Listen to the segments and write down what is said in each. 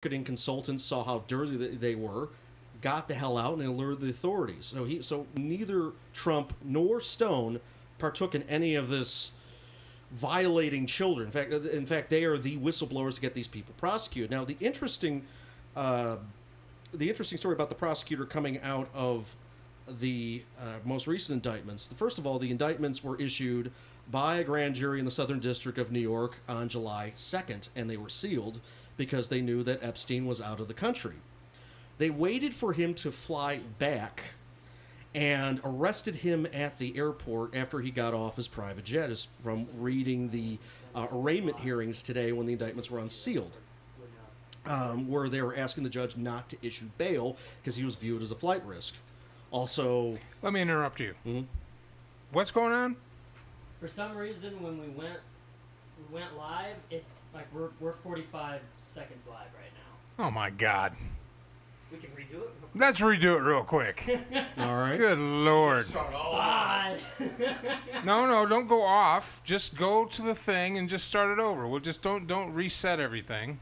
marketing consultants saw how dirty they were, got the hell out, and alerted the authorities. So neither Trump nor Stone partook in any of this violating children. In fact, they are the whistleblowers to get these people prosecuted. Now, the interesting story about the prosecutor coming out of the most recent indictments. First of all, the indictments were issued by a grand jury in the Southern District of New York on July 2nd, and they were sealed because they knew that Epstein was out of the country. They waited for him to fly back and arrested him at the airport after he got off his private jet, is from reading the arraignment hearings today when the indictments were unsealed, where they were asking the judge not to issue bail because he was viewed as a flight risk. Also... Let me interrupt you. Mm-hmm. What's going on? For some reason, when we went live, we're 45 seconds live right now. Oh, my God. We can redo it. Let's redo it real quick. All right. Good Lord. No, don't go off. Just go to the thing and just start it over. We'll just don't reset everything.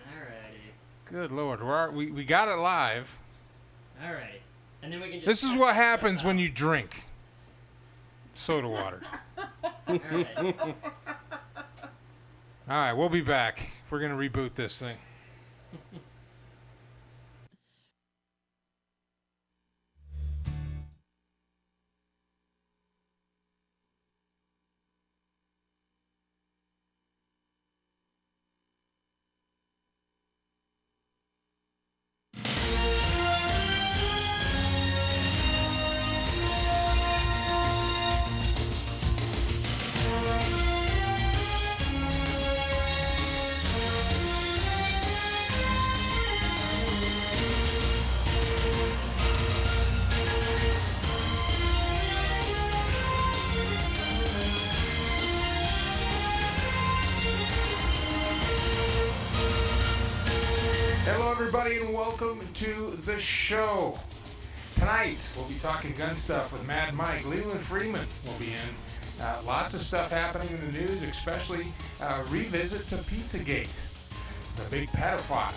Alrighty. Good Lord. We got it live. Alright. And then we can just... This is what happens when you drink soda water. Alright. All right, we'll be back. We're going to reboot this thing. Hello, everybody, and welcome to the show. Tonight, we'll be talking gun stuff with Mad Mike. Leland Freeman will be in. Lots of stuff happening in the news, especially revisit to Pizzagate, the big pedophile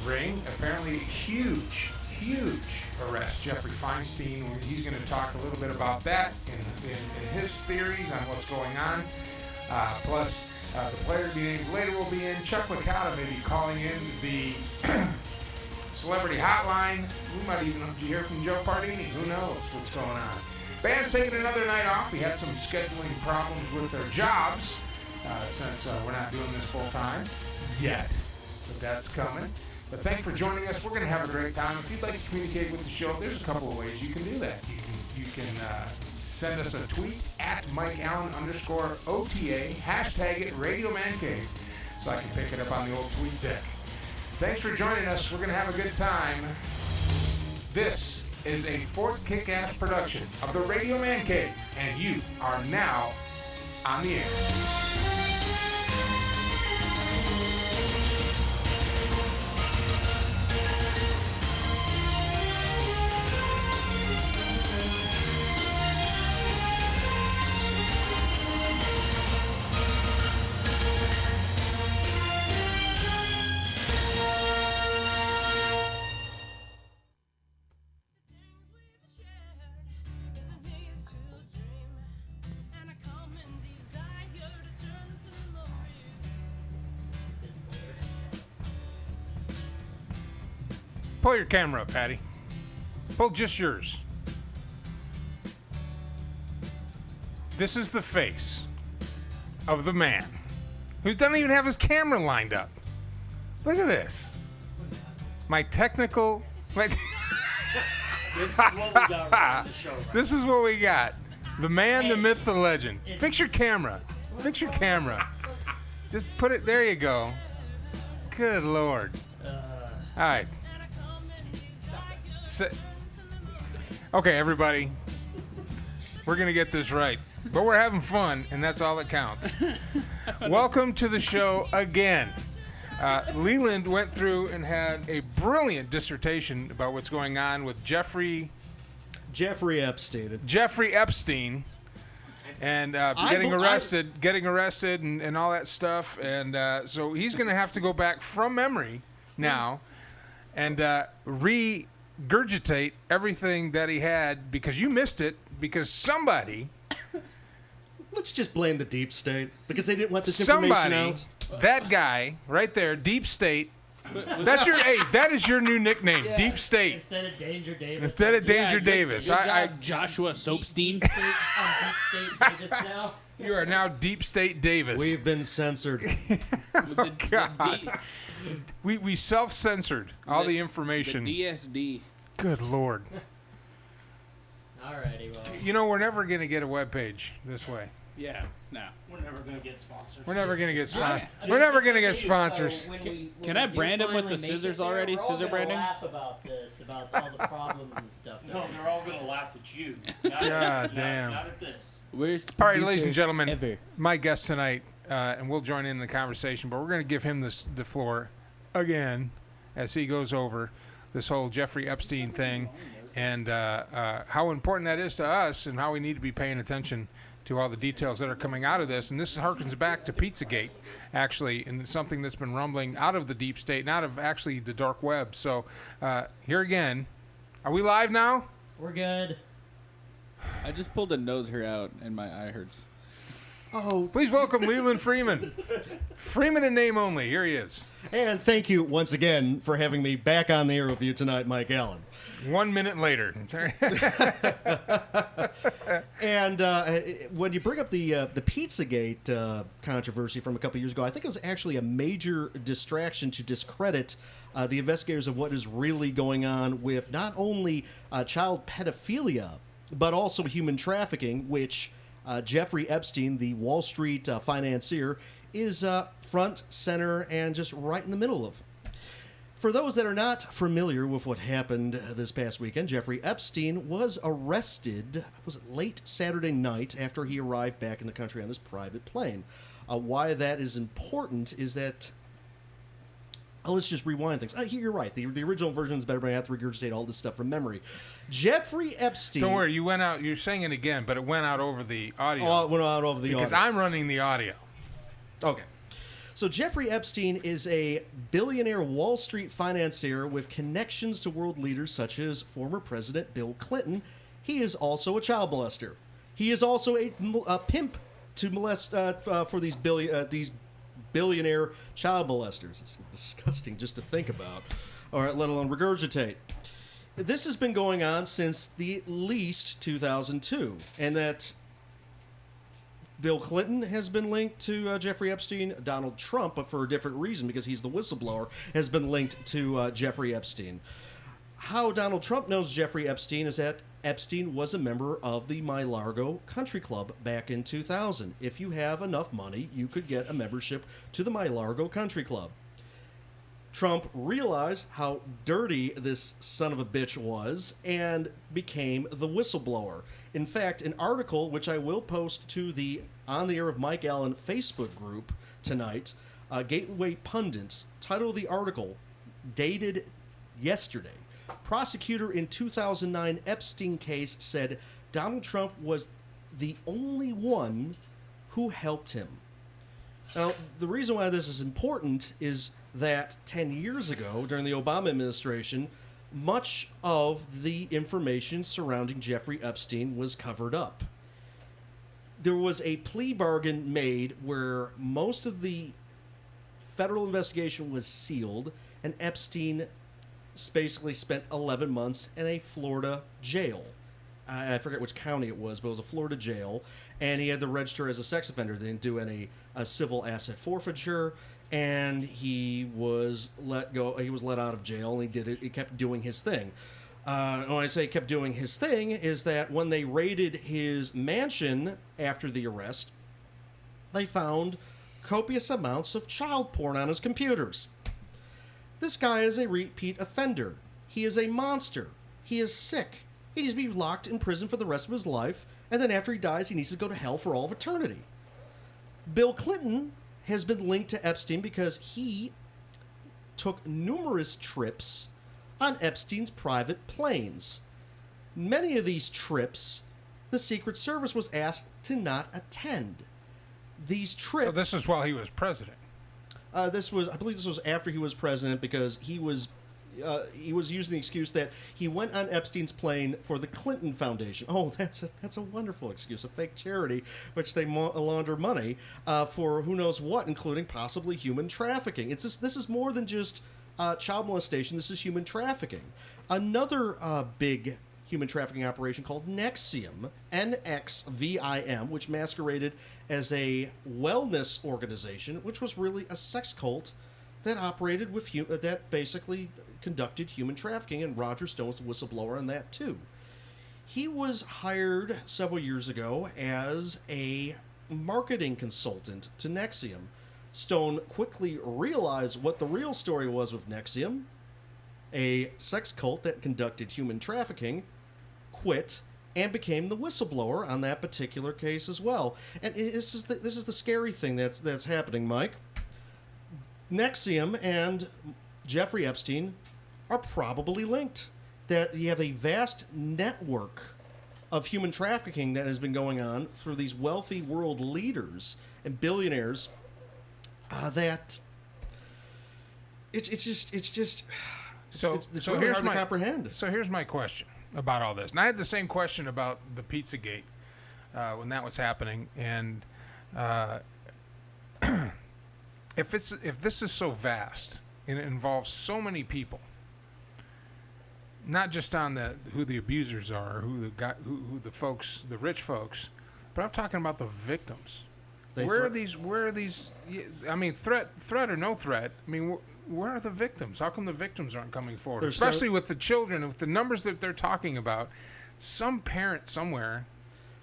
ring. Apparently, huge arrest. Jeffrey Feinstein, he's going to talk a little bit about that in his theories on what's going on. Plus, the player to be named later will be in. Chuck Licata may be calling in the celebrity hotline. We might even hear from Joe Pardini. Who knows what's going on? Band's taking another night off. We had some scheduling problems with their jobs since we're not doing this full time yet. But that's coming. But thanks for joining us. We're going to have a great time. If you'd like to communicate with the show, there's a couple of ways you can do that. You can send us a tweet at MikeAllen_OTA, hashtag it Radio Mancave, so I can pick it up on the old tweet deck. Thanks for joining us. We're going to have a good time. This is a Fort Kickass production of the Radio Mancave, and you are now on the air. Pull your camera up, Patty. Pull just yours. This is the face of the man who doesn't even have his camera lined up. Look at this. My technical... This is what we got right on the show. Right? This is what we got. The man, the myth, the legend. Fix your camera. Fix your camera. Just put it... There you go. Good Lord. All right. Okay, everybody. We're going to get this right. But we're having fun, and that's all that counts. Welcome to the show again. Leland went through and had a brilliant dissertation about what's going on with Jeffrey Epstein. And getting arrested and all that stuff. And so he's going to have to go back from memory now and regurgitate everything that he had because you missed it because somebody, Let's just blame the deep state because they didn't want this information out. that guy right there, Deep State. That is your new nickname, Deep State. Instead of Danger Davis. Instead of Danger Davis. Good job, Joshua Soapstein. I'm Deep State Davis now. You are now Deep State Davis. We've been censored. We self-censored all the information. The DSD. Good Lord. Alrighty, well. You know, we're never going to get a webpage this way. Yeah, no. We're never going to get sponsors. We're never going to get sponsors. We're never going to get sponsors. Can I brand him with the scissors already? Scissor branding? Laugh about this, about all the problems and stuff. No, they're all going to laugh at you. God damn. Not at this. Where's All right, ladies and gentlemen, ever? my guest tonight, and we'll join in the conversation, but we're going to give him the floor again as he goes over this whole Jeffrey Epstein thing and how important that is to us and how we need to be paying attention to all the details that are coming out of this. And this harkens back to Pizzagate, actually, and something that's been rumbling out of the deep state and out of actually the dark web. So here again, are we live now? We're good. I just pulled a nose hair out and my eye hurts. Oh, Please welcome Leland Freeman. Freeman in name only. Here he is. and thank you once again for having me back on the air with you tonight, Mike Allen. 1 minute later. And when you bring up the Pizzagate controversy from a couple years ago, I think it was actually a major distraction to discredit the investigators of what is really going on with not only child pedophilia, but also human trafficking, which Jeffrey Epstein, the Wall Street financier, is front, center, and just right in the middle of. For those that are not familiar with what happened this past weekend, Jeffrey Epstein was arrested, was it late Saturday night after he arrived back in the country on his private plane. Why that is important is that, let's just rewind things. You're right, the original version is better, but I have to regurgitate all this stuff from memory. Jeffrey Epstein... Don't worry, you went out, you're saying it again, but it went out over the audio. Oh, it went out over the audio. Because I'm running the audio. Okay. So Jeffrey Epstein is a billionaire Wall Street financier with connections to world leaders such as former President Bill Clinton. He is also a child molester. He is also a pimp to molest for these billionaire child molesters. It's disgusting just to think about, or let alone regurgitate. This has been going on since the least 2002, and that Bill Clinton has been linked to Jeffrey Epstein. Donald Trump, but for a different reason because he's the whistleblower, has been linked to Jeffrey Epstein. How Donald Trump knows Jeffrey Epstein is that Epstein was a member of the Mar-a-Lago Country Club back in 2000. If you have enough money, you could get a membership to the Mar-a-Lago Country Club. Trump realized how dirty this son of a bitch was and became the whistleblower. In fact, an article which I will post to the On the Air of Mike Allen Facebook group tonight, Gateway Pundit, title of the article, dated yesterday. Prosecutor in 2009 Epstein case said Donald Trump was the only one who helped him. Now, the reason why this is important is that 10 years ago, during the Obama administration, much of the information surrounding Jeffrey Epstein was covered up. There was a plea bargain made where most of the federal investigation was sealed, and Epstein basically spent 11 months in a Florida jail. I forget which county it was, but it was a Florida jail, and he had to register as a sex offender. They didn't do any civil asset forfeiture, and he was let go. He was let out of jail, and he did it. He kept doing his thing. When I say kept doing his thing, is that when they raided his mansion after the arrest, they found copious amounts of child porn on his computers. This guy is a repeat offender. He is a monster. He is sick. He needs to be locked in prison for the rest of his life, and then after he dies, he needs to go to hell for all of eternity. Bill Clinton has been linked to Epstein because he took numerous trips on Epstein's private planes. Many of these trips, the Secret Service was asked to not attend. These trips... So this is while he was president. I believe this was after he was president, because he was using the excuse that he went on Epstein's plane for the Clinton Foundation. Oh, that's a wonderful excuse, a fake charity which they launder money for who knows what, including possibly human trafficking. This is more than just child molestation. This is human trafficking. Another big human trafficking operation called NXIVM, NXVIM, which masqueraded as a wellness organization, which was really a sex cult that operated with that basically conducted human trafficking, and Roger Stone was the whistleblower on that too. He was hired several years ago as a marketing consultant to NXIVM. Stone quickly realized what the real story was with NXIVM, a sex cult that conducted human trafficking, quit, and became the whistleblower on that particular case as well. And this is the scary thing that's happening, Mike. NXIVM and Jeffrey Epstein are probably linked. That you have a vast network of human trafficking that has been going on for these wealthy world leaders and billionaires. That it's just really hard to comprehend. So here's my question about all this, and I had the same question about the Pizzagate when that was happening, and if this is so vast and it involves so many people, not just on who the abusers are, who the folks, the rich folks, but I'm talking about the victims. Where are these? I mean, threat or no threat. I mean, where are the victims? How come the victims aren't coming forward? Especially with the children, with the numbers that they're talking about. Some parent somewhere.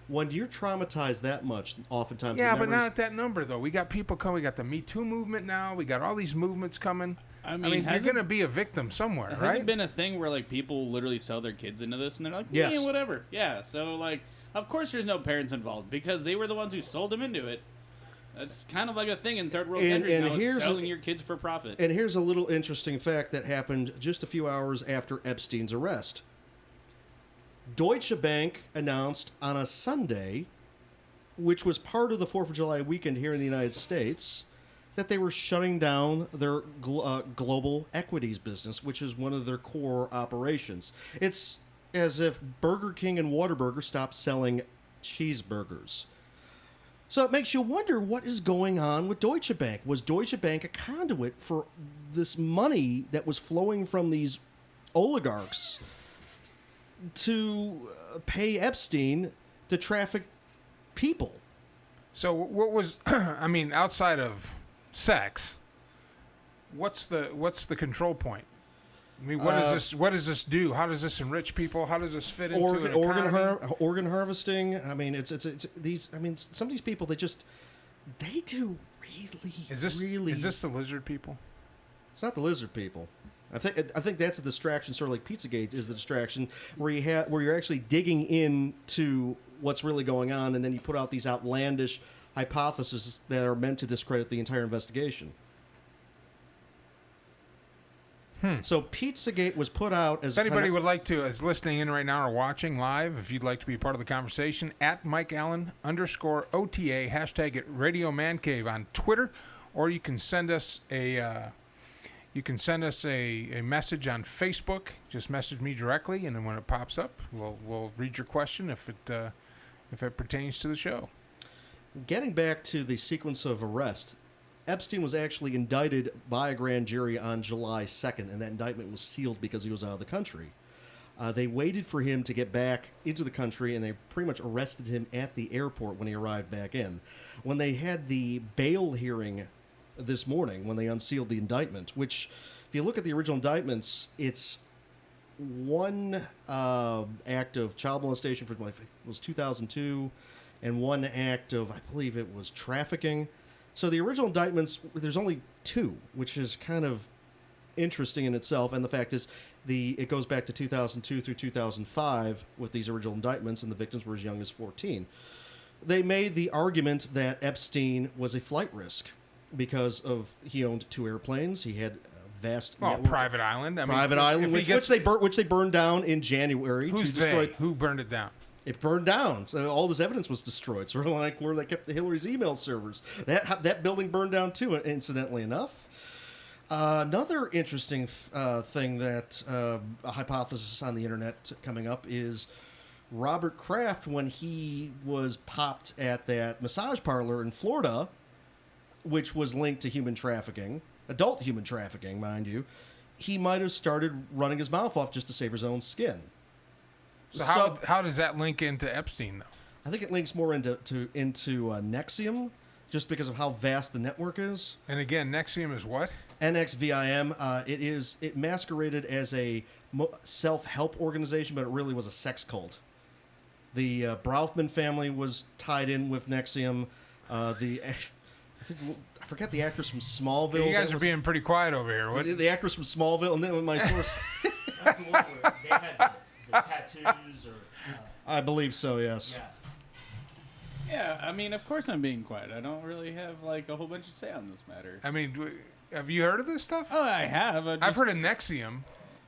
When you're traumatized that much, oftentimes. Yeah, but not at that number though. We got people coming. We got the Me Too movement now. We got all these movements coming. I mean you're going to be a victim somewhere, right? Has it been a thing where like people literally sell their kids into this and they're like, yes, whatever. Yeah, so like, of course there's no parents involved because they were the ones who sold them into it. That's kind of like a thing in third world countries now, is selling your kids for profit. And here's a little interesting fact that happened just a few hours after Epstein's arrest. Deutsche Bank announced on a Sunday, which was part of the 4th of July weekend here in the United States, that they were shutting down their global equities business, which is one of their core operations. It's as if Burger King and Whataburger stopped selling cheeseburgers. So it makes you wonder what is going on with Deutsche Bank. Was Deutsche Bank a conduit for this money that was flowing from these oligarchs to pay Epstein to traffic people? So what was, I mean, outside of sex, what's the control point? I mean, what does this do? How does this enrich people? How does this fit into an economy? Organ harvesting. I mean, it's these. I mean, some of these people they do really. Is this the lizard people? It's not the lizard people. I think that's a distraction, sort of like Pizzagate is the distraction where you're actually digging into what's really going on, and then you put out these outlandish hypotheses that are meant to discredit the entire investigation. So Pizzagate was put out as... If anybody would like to, is listening in right now or watching live, if you'd like to be part of the conversation, at @MikeAllen_OTA, hashtag it Radio Mancave on Twitter, or you can send us a message on Facebook. Just message me directly, and then when it pops up, we'll read your question if it pertains to the show. Getting back to the sequence of arrests, Epstein was actually indicted by a grand jury on July 2nd, and that indictment was sealed because he was out of the country. They waited for him to get back into the country, and they pretty much arrested him at the airport when he arrived back in. When they had the bail hearing this morning, when they unsealed the indictment, which, if you look at the original indictments, it's one act of child molestation for, it was 2002, and one act of, I believe it was trafficking. So the original indictments, there's only 2, which is kind of interesting in itself. And the fact is, it goes back to 2002 through 2005 with these original indictments, and the victims were as young as 14. They made the argument that Epstein was a flight risk because he owned 2 airplanes. He had a vast private island. Which they burned down in January. Who's to destroy. Who burned it down? It burned down. So all this evidence was destroyed. Sort of like where they kept Hillary's email servers. That building burned down too, incidentally enough. Another interesting thing that a hypothesis on the internet coming up is Robert Kraft, when he was popped at that massage parlor in Florida, which was linked to human trafficking, adult human trafficking, mind you, he might have started running his mouth off just to save his own skin. So how does that link into Epstein, though? I think it links more into Nexium, just because of how vast the network is. And again, Nexium is what? NXVIM. It masqueraded as a self-help organization, but it really was a sex cult. The Braufman family was tied in with Nexium. I forget the actress from Smallville. You guys are being pretty quiet over here. What? The actress from Smallville, and then my source. That's more where they had the tattoos or. I believe so. Yes. Yeah. Yeah, I mean, of course I'm being quiet. I don't really have like a whole bunch to say on this matter. I mean, have you heard of this stuff? Oh, I have. I've heard of Nexium.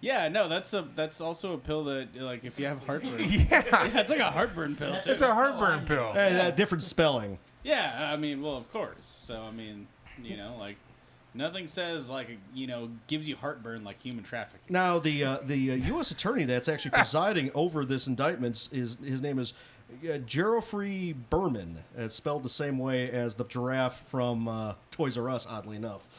Yeah, no, that's also a pill that like if you have heartburn. Yeah, It's like a heartburn pill too. it's a heartburn pill. Different spelling. Yeah, I mean, well, of course. So I mean, like nothing says like gives you heartburn like human trafficking. Now the U.S. attorney that's actually presiding over this indictment his name is Geoffrey Berman. It's spelled the same way as the giraffe from Toys R Us, oddly enough.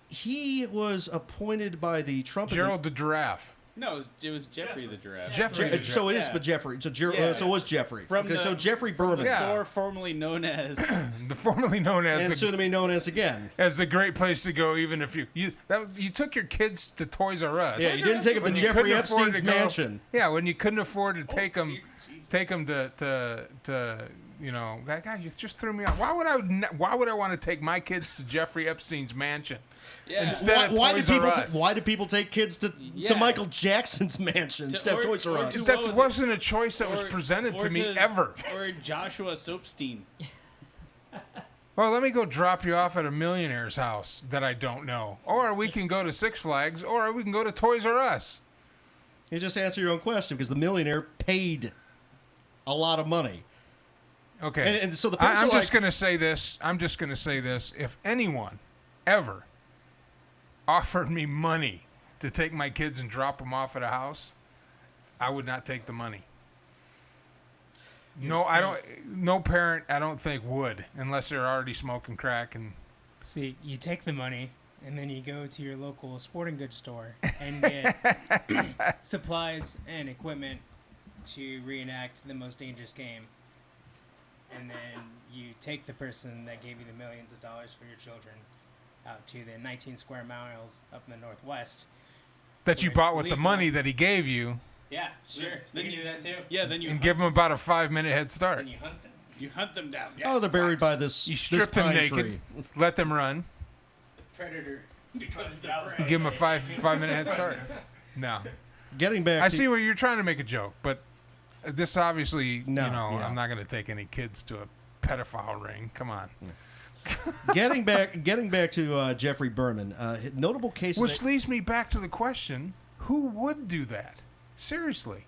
He was appointed by the Trump... Gerald the giraffe. No, it was Jeffrey the giraffe. Jeffrey. the So it is, Yeah. but Jeffrey. So it was Jeffrey. So Jeffrey From Berman. the Yeah. store formerly known as. The formerly known And as soon to be known as again. the great place to go, even if you took your kids to Toys R Us. Yeah, you didn't take him to When you Jeffrey couldn't afford Epstein's to go- mansion. Yeah, when you couldn't afford to take them Jesus. to God, you just threw me off. Why would I want to take my kids to Jeffrey Epstein's mansion Yeah. instead of Why Toys do people? R Us? Why do people take kids to Yeah. Michael Jackson's mansion instead of or- Toys R or Us? to- That what was wasn't a choice that was presented to me ever. Or Joshua Soapstein. Well, let me go drop you off at a millionaire's house that I don't know. Or we can go to Six Flags, or we can go to Toys R Us. You just answer your own question because the millionaire paid a lot of money. Okay. And so the I'm parents are just going to say this. If anyone ever offered me money to take my kids and drop them off at a house, I would not take the money. No parent, I don't think, would, unless they're already smoking crack. And See, you take the money, and then you go to your local sporting goods store and get supplies and equipment to reenact the most dangerous game. And then you take the person that gave you the millions of dollars for your children out to the 19 square miles up in the Northwest. that you Where bought it's with the legal. money that he gave you, Yeah, sure. Then You can you- do that too. Yeah, then you and hunt, give them about a 5-minute head start. And you hunt them. you hunt them down. Yeah. Oh, they're buried by this. You this strip them pine naked, tree. let them run, Predator becomes the That was prey. give them a 5-minute head start. No. Getting back. I to, see where you're trying to make a joke, but this obviously, No, yeah. I'm not going to take any kids to a pedophile ring. Come on. getting back to Jeffrey Berman. Notable cases. Which leads me back to the question, who would do that? Seriously.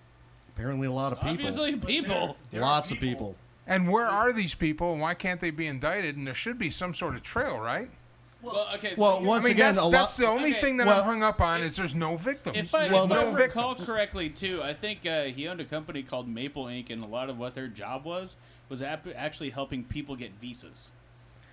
Apparently, a lot of people. Obviously, people. Lots of people. And where are these people, and why can't they be indicted? And there should be some sort of trail, right? Well, okay. So Well, once again, that's the only Okay, thing that well- I'm hung up on is there's no victims. If I, Well, if the- I recall correctly, too, I think he owned a company called Maple Inc., and a lot of what their job was actually helping people get visas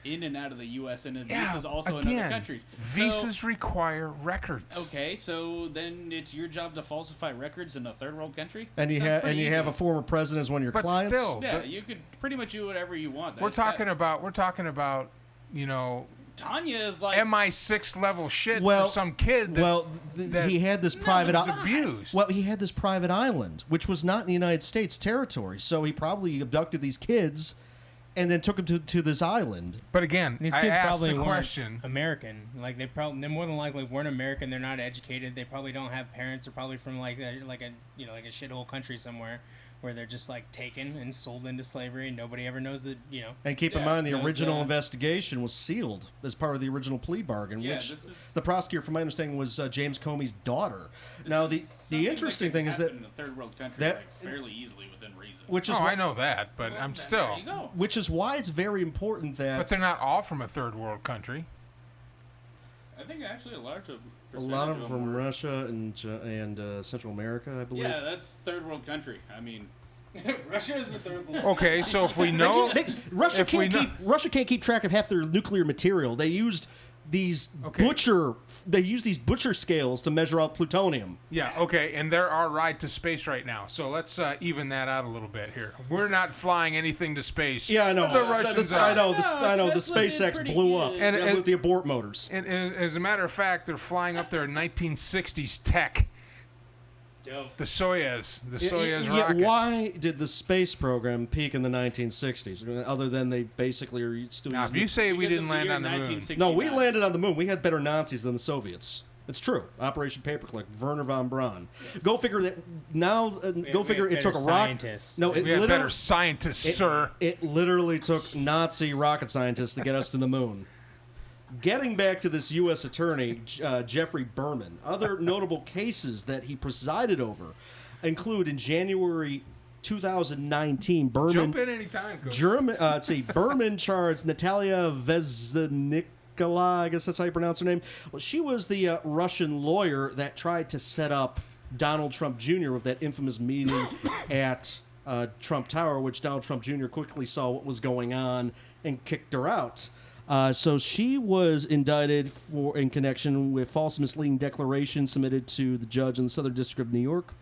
in and out of the U.S. and visas also in other countries. Visas require records. Okay, so then it's your job to falsify records in a third world country. And you Sounds have pretty easy. a former president as one of your But clients. still, Yeah, you could pretty much do whatever you want. we're talking about, Tanya is like MI6 level shit Well- for some kid that, that he had this private. was abused. Well, he had this private island, which was not in the United States territory. So he probably abducted these kids, and then took them to this island. But again, These I kids asked probably the weren't question. American. Like they more than likely weren't American. They're not educated. They probably don't have parents. They're probably from like a shithole country somewhere, where they're just like taken and sold into slavery, and nobody ever knows that, you know. And keep in Yeah, mind, the those, original investigation was sealed as part of the original plea bargain, Yeah, which this is- the prosecutor, from my understanding, was James Comey's daughter. Now, the interesting thing is that, in a third world country, that- like, fairly easily within reason. which is Oh, why, I know that, but I'm Then still. There you go. which is why it's very important that But they're not all from a third world country. I think actually a lot of them from Russia and Central America, I believe. Yeah, that's third world country. I mean, Russia is the third world. Okay, so if we know, Russia if we Russia can't keep track of half their nuclear material. They used these Okay. butcher scales to measure out plutonium. yeah, okay, and they're our ride to space right now. So let's even that out a little bit here. We're not flying anything to space. Yeah, I know. The Russians I are. know. No, I know. The Tesla did SpaceX pretty blew good. up And- with the abort motors. And as a matter of fact, they're flying up their 1960s tech. Dope. The Soyuz Yeah, rocket. why did the space program peak in the 1960s? I mean, other than they basically are still Now, if using you say we because didn't of the land year on the moon, 1969. No, we landed on the moon. We had better Nazis than the Soviets. It's true. Operation Paperclip, Werner von Braun. Go figure that. Now, go figure it took a rock. Scientists. No, it we had literally, better scientists, sir. It literally took Nazi rocket scientists to get us to the moon. Getting back to this U.S. attorney, Jeffrey Berman, other notable cases that he presided over include in January 2019, Berman. Jump in anytime, Coach. Let's see, Berman charged Natalia Vezanikova, I guess that's how you pronounce her name. Well, she was the Russian lawyer that tried to set up Donald Trump Jr. with that infamous meeting at Trump Tower, which Donald Trump Jr. quickly saw what was going on and kicked her out. So she was indicted in connection with false misleading declarations submitted to the judge in the Southern District of New York.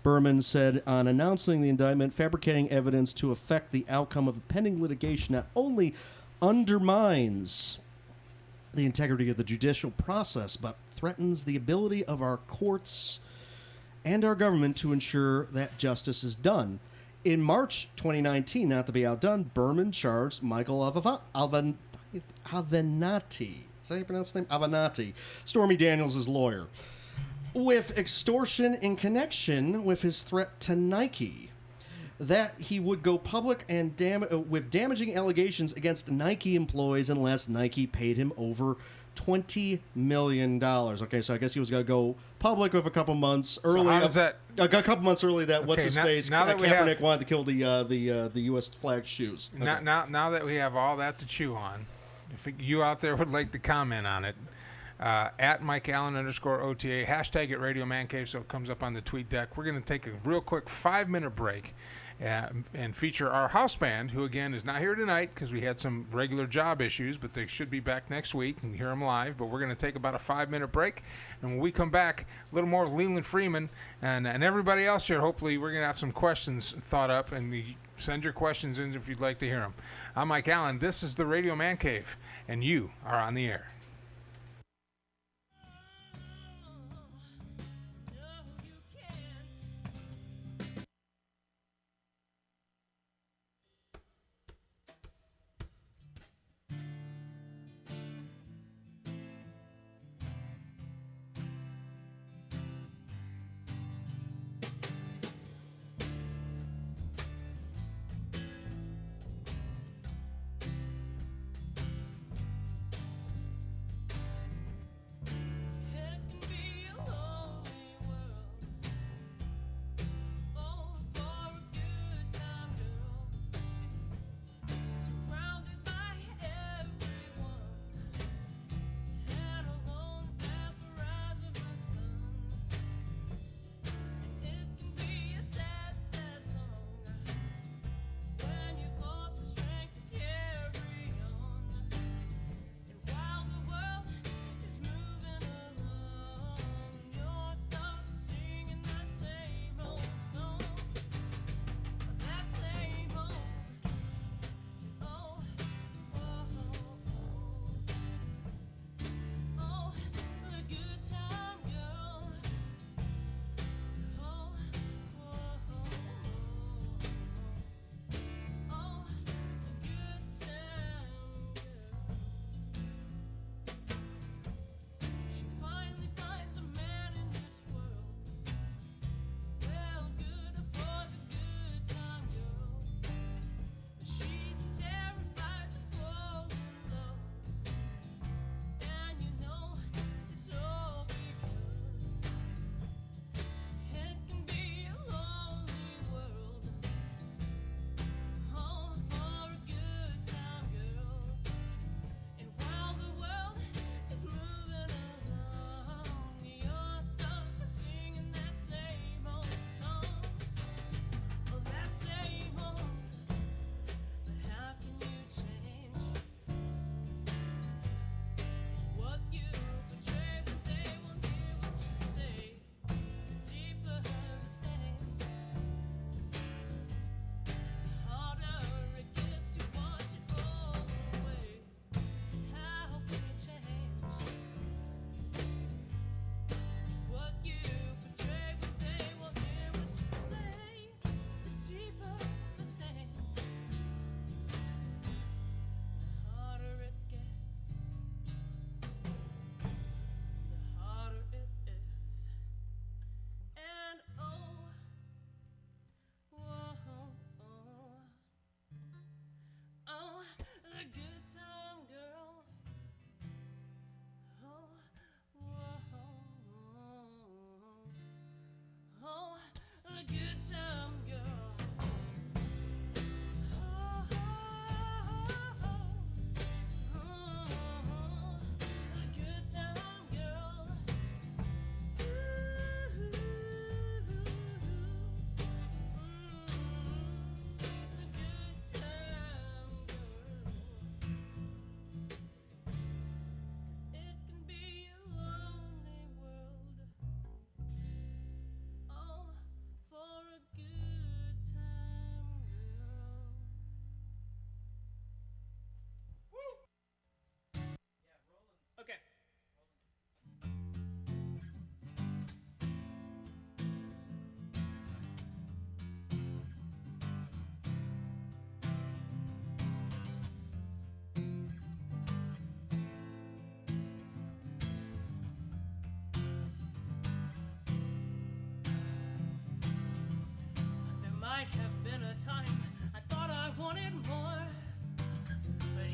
Berman said on announcing the indictment, fabricating evidence to affect the outcome of a pending litigation not only undermines the integrity of the judicial process, but threatens the ability of our courts and our government to ensure that justice is done. In March 2019, not to be outdone, Berman charged Michael Avenatti. Is that how you pronounce his name? Avenatti. Stormy Daniels' lawyer. With extortion in connection with his threat to Nike. That he would go public and with damaging allegations against Nike employees unless Nike paid him over $20 million. Okay, so I guess he was going to go public with a couple months early. how does that- A couple months early that what's Okay, his now- face? now that we Kaepernick have- wanted to kill the U.S. flag shoes. Okay. Now that we have all that to chew on, if you out there would like to comment on it, at Mike Allen _OTA, hashtag it Radio Mancave so it comes up on the tweet deck. We're going to take a real quick 5-minute break and feature our house band, who again is not here tonight because we had some regular job issues, but they should be back next week and hear them live. But we're going to take about a 5-minute break, and when we come back, a little more Leland Freeman and everybody else here. Hopefully, we're going to have some questions thought up, and send your questions in if you'd like to hear them. I'm Mike Allen. This is the Radio Man Cave, and you are on the air.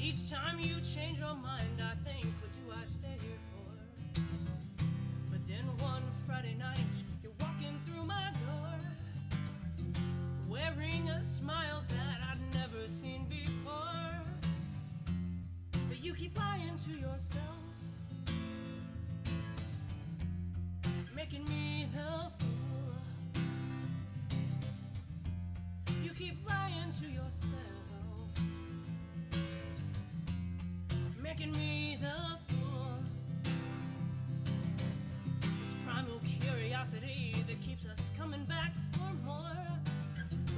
each time you change your mind, I think, what do I stay here for? But then one Friday night, you're walking through my door, wearing a smile that I'd never seen before. But you keep lying to yourself, making me the fool. You keep lying to yourself, making me the fool. It's primal curiosity that keeps us coming back for more.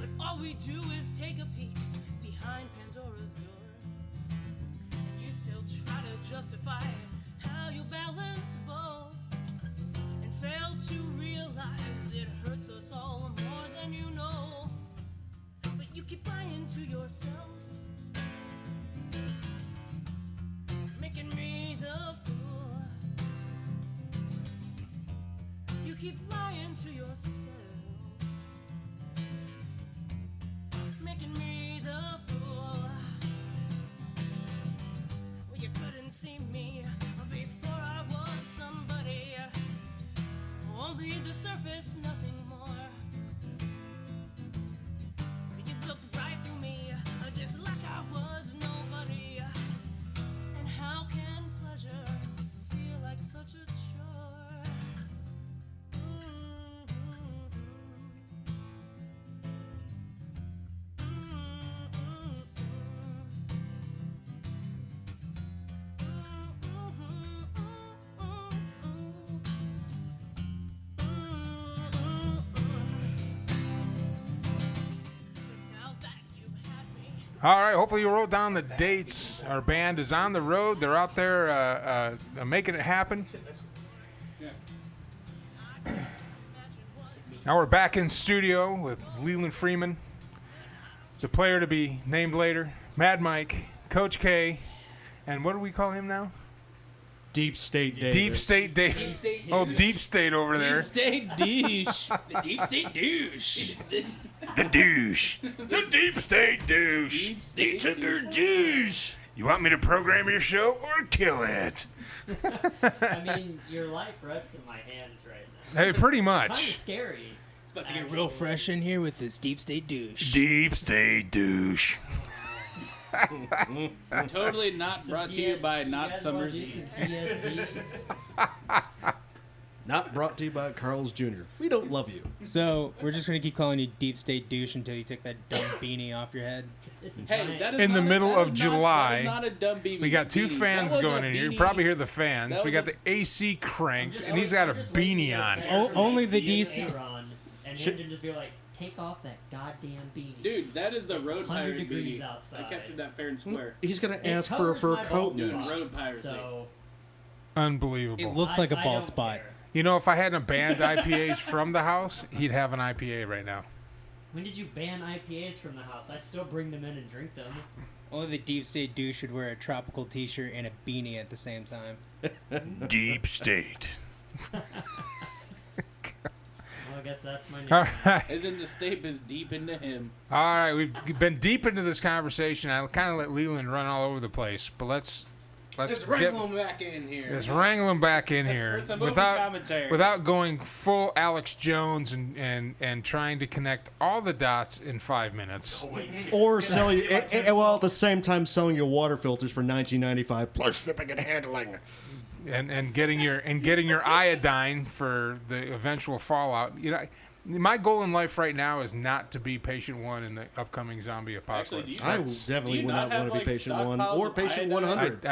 But all we do is take a peek behind Pandora's door. And you still try to justify how you balance both, and fail to realize it hurts us all more than you know. But you keep lying to yourself, making me the fool. You keep lying to yourself, making me the fool. Well, you couldn't see me before I was somebody, only the surface, nothing more. You looked right through me, just like I was nobody. And how can pleasure feel like such a chore? Now that you've had me, All right, hopefully you wrote down the dates. Our band is on the road. They're out there making it happen. Now we're back in studio with Leland Freeman. It's a player to be named later. Mad Mike, Coach K, and what do we call him now? Deep State Davis. Deep State Davis. Oh, Deep State over there. Stay douche. The deep state douche. The douche. The Deep State douche. Deep state douche. You want me to program your show or kill it? I mean, your life rests in my hands right now. Hey, pretty Kind of much. scary. It's about to get real fresh in here with this deep state douche. Deep State douche. Totally not brought to you by Not Summers Eve. Eve. DSD. Not brought to you by Carl's Jr. We don't love you. So we're just gonna keep calling you deep state douche until you take that dumb beanie off your head. It's a Hey, giant- that is In the not a- middle that of is July, That is not a dumb beanie. We got two beanie. fans That was going a in here. You beanie. probably hear the fans. That We was got a- the AC cranked, just and he's got a I'm just waiting beanie for the on. fans to only the see DC Aaron and Should- him to just be like, take off that goddamn beanie. Dude, that is the It's road 100 pirate degrees beanie. outside. I captured that fair and square. He's going to It ask for covers a my coat bald next. spot, Road piracy. So Unbelievable. It looks like a I bald don't spot. care. You know, if I hadn't banned IPAs from the house, he'd have an IPA right now. When did you ban IPAs from the house? I still bring them in and drink them. Only the deep state douche should wear a tropical t-shirt and a beanie at the same time. Deep State. Well, I guess that's my name. All right. Isn't the state as deep into him? All right. We've been deep into this conversation. I kind of let Leland run all over the place, but let's wrangle him back in here. Let's wrangle him back in here For some movie without commentary. going full Alex Jones and trying to connect all the dots in 5 minutes. Or selling, while at the same time selling your water filters for $19.95 plus shipping and handling. And getting your iodine for the eventual fallout. You know, my goal in life right now is not to be patient one in the upcoming zombie apocalypse. Actually, do you, I do definitely you would not have, want to be like, patient one stockpiles or of patient iodine? 100.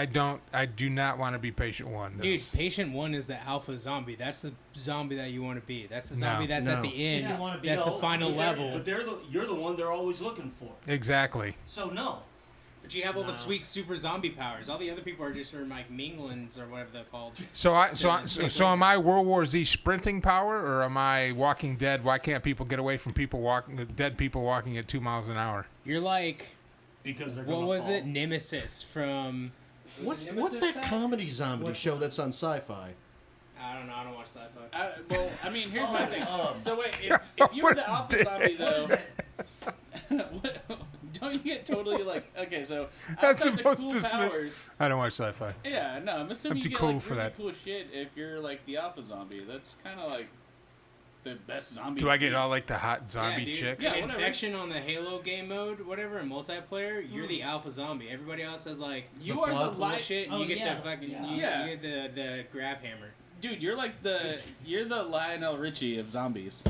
I do not want to be patient one. Dude, patient one is the alpha zombie. That's the zombie that you want to be. That's the zombie that's No. at the end. If you wanna be- That's the No, final but level. you're the one they're always looking for. Exactly. So no. But you have all the No. sweet super zombie powers. All the other people are just like Minglins or whatever they're called. So am I World War Z sprinting power, or am I Walking Dead? Why can't people get away from dead people walking at 2 miles an hour? You're like, Because they're what gonna was fall. it? Nemesis from. What's that comedy zombie show that's on Sci-Fi? I don't know. I don't watch sci-fi. Well, I mean, here's my thing. um, So wait, if you were the alpha Dead. zombie, What is though, that? what, Don't you get totally like okay? So That's outside the the most cool dismissed. powers. I don't watch sci-fi. Yeah, no, I'm assuming I'm too you get cool like for really that. cool shit if you're like the alpha zombie. That's kind of like the best zombie. Do I get all like the hot zombie dude. chicks? Yeah, whatever. Infection on the Halo game mode, whatever, in multiplayer, you're the alpha zombie. Everybody else has like You The are flood the cool light, shit, and Oh, you get yeah. the fucking Yeah. you get the grab hammer. dude. You're like you're the Lionel Richie of zombies.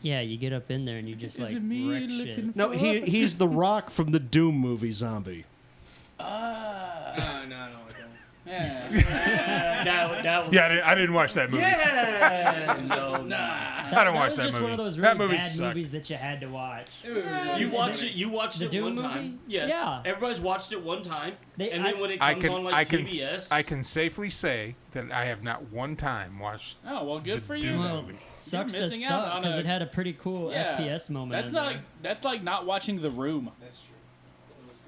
Yeah, you get up in there and you just Is like it me wreck you're shit. looking No, he's the Rock from the Doom movie Zombie. No, I don't like that. Yeah. That was. Yeah, I didn't watch that movie. Yeah. No. Nah. I don't that watch was that just movie. one of those That really movie bad sucked. movies that you had to watch. You watched it. You watched The it Doom one movie? time. Yes. Yeah. Everybody's watched it one time, They- and then when it I comes can, on like I can, TBS, I can safely say that I have not one time watched. Oh well, good The for Doom you. Well, movie. sucks to missing out suck on because a- it had a pretty cool Yeah. FPS moment. That's in not there. that's like not watching The Room. That's true.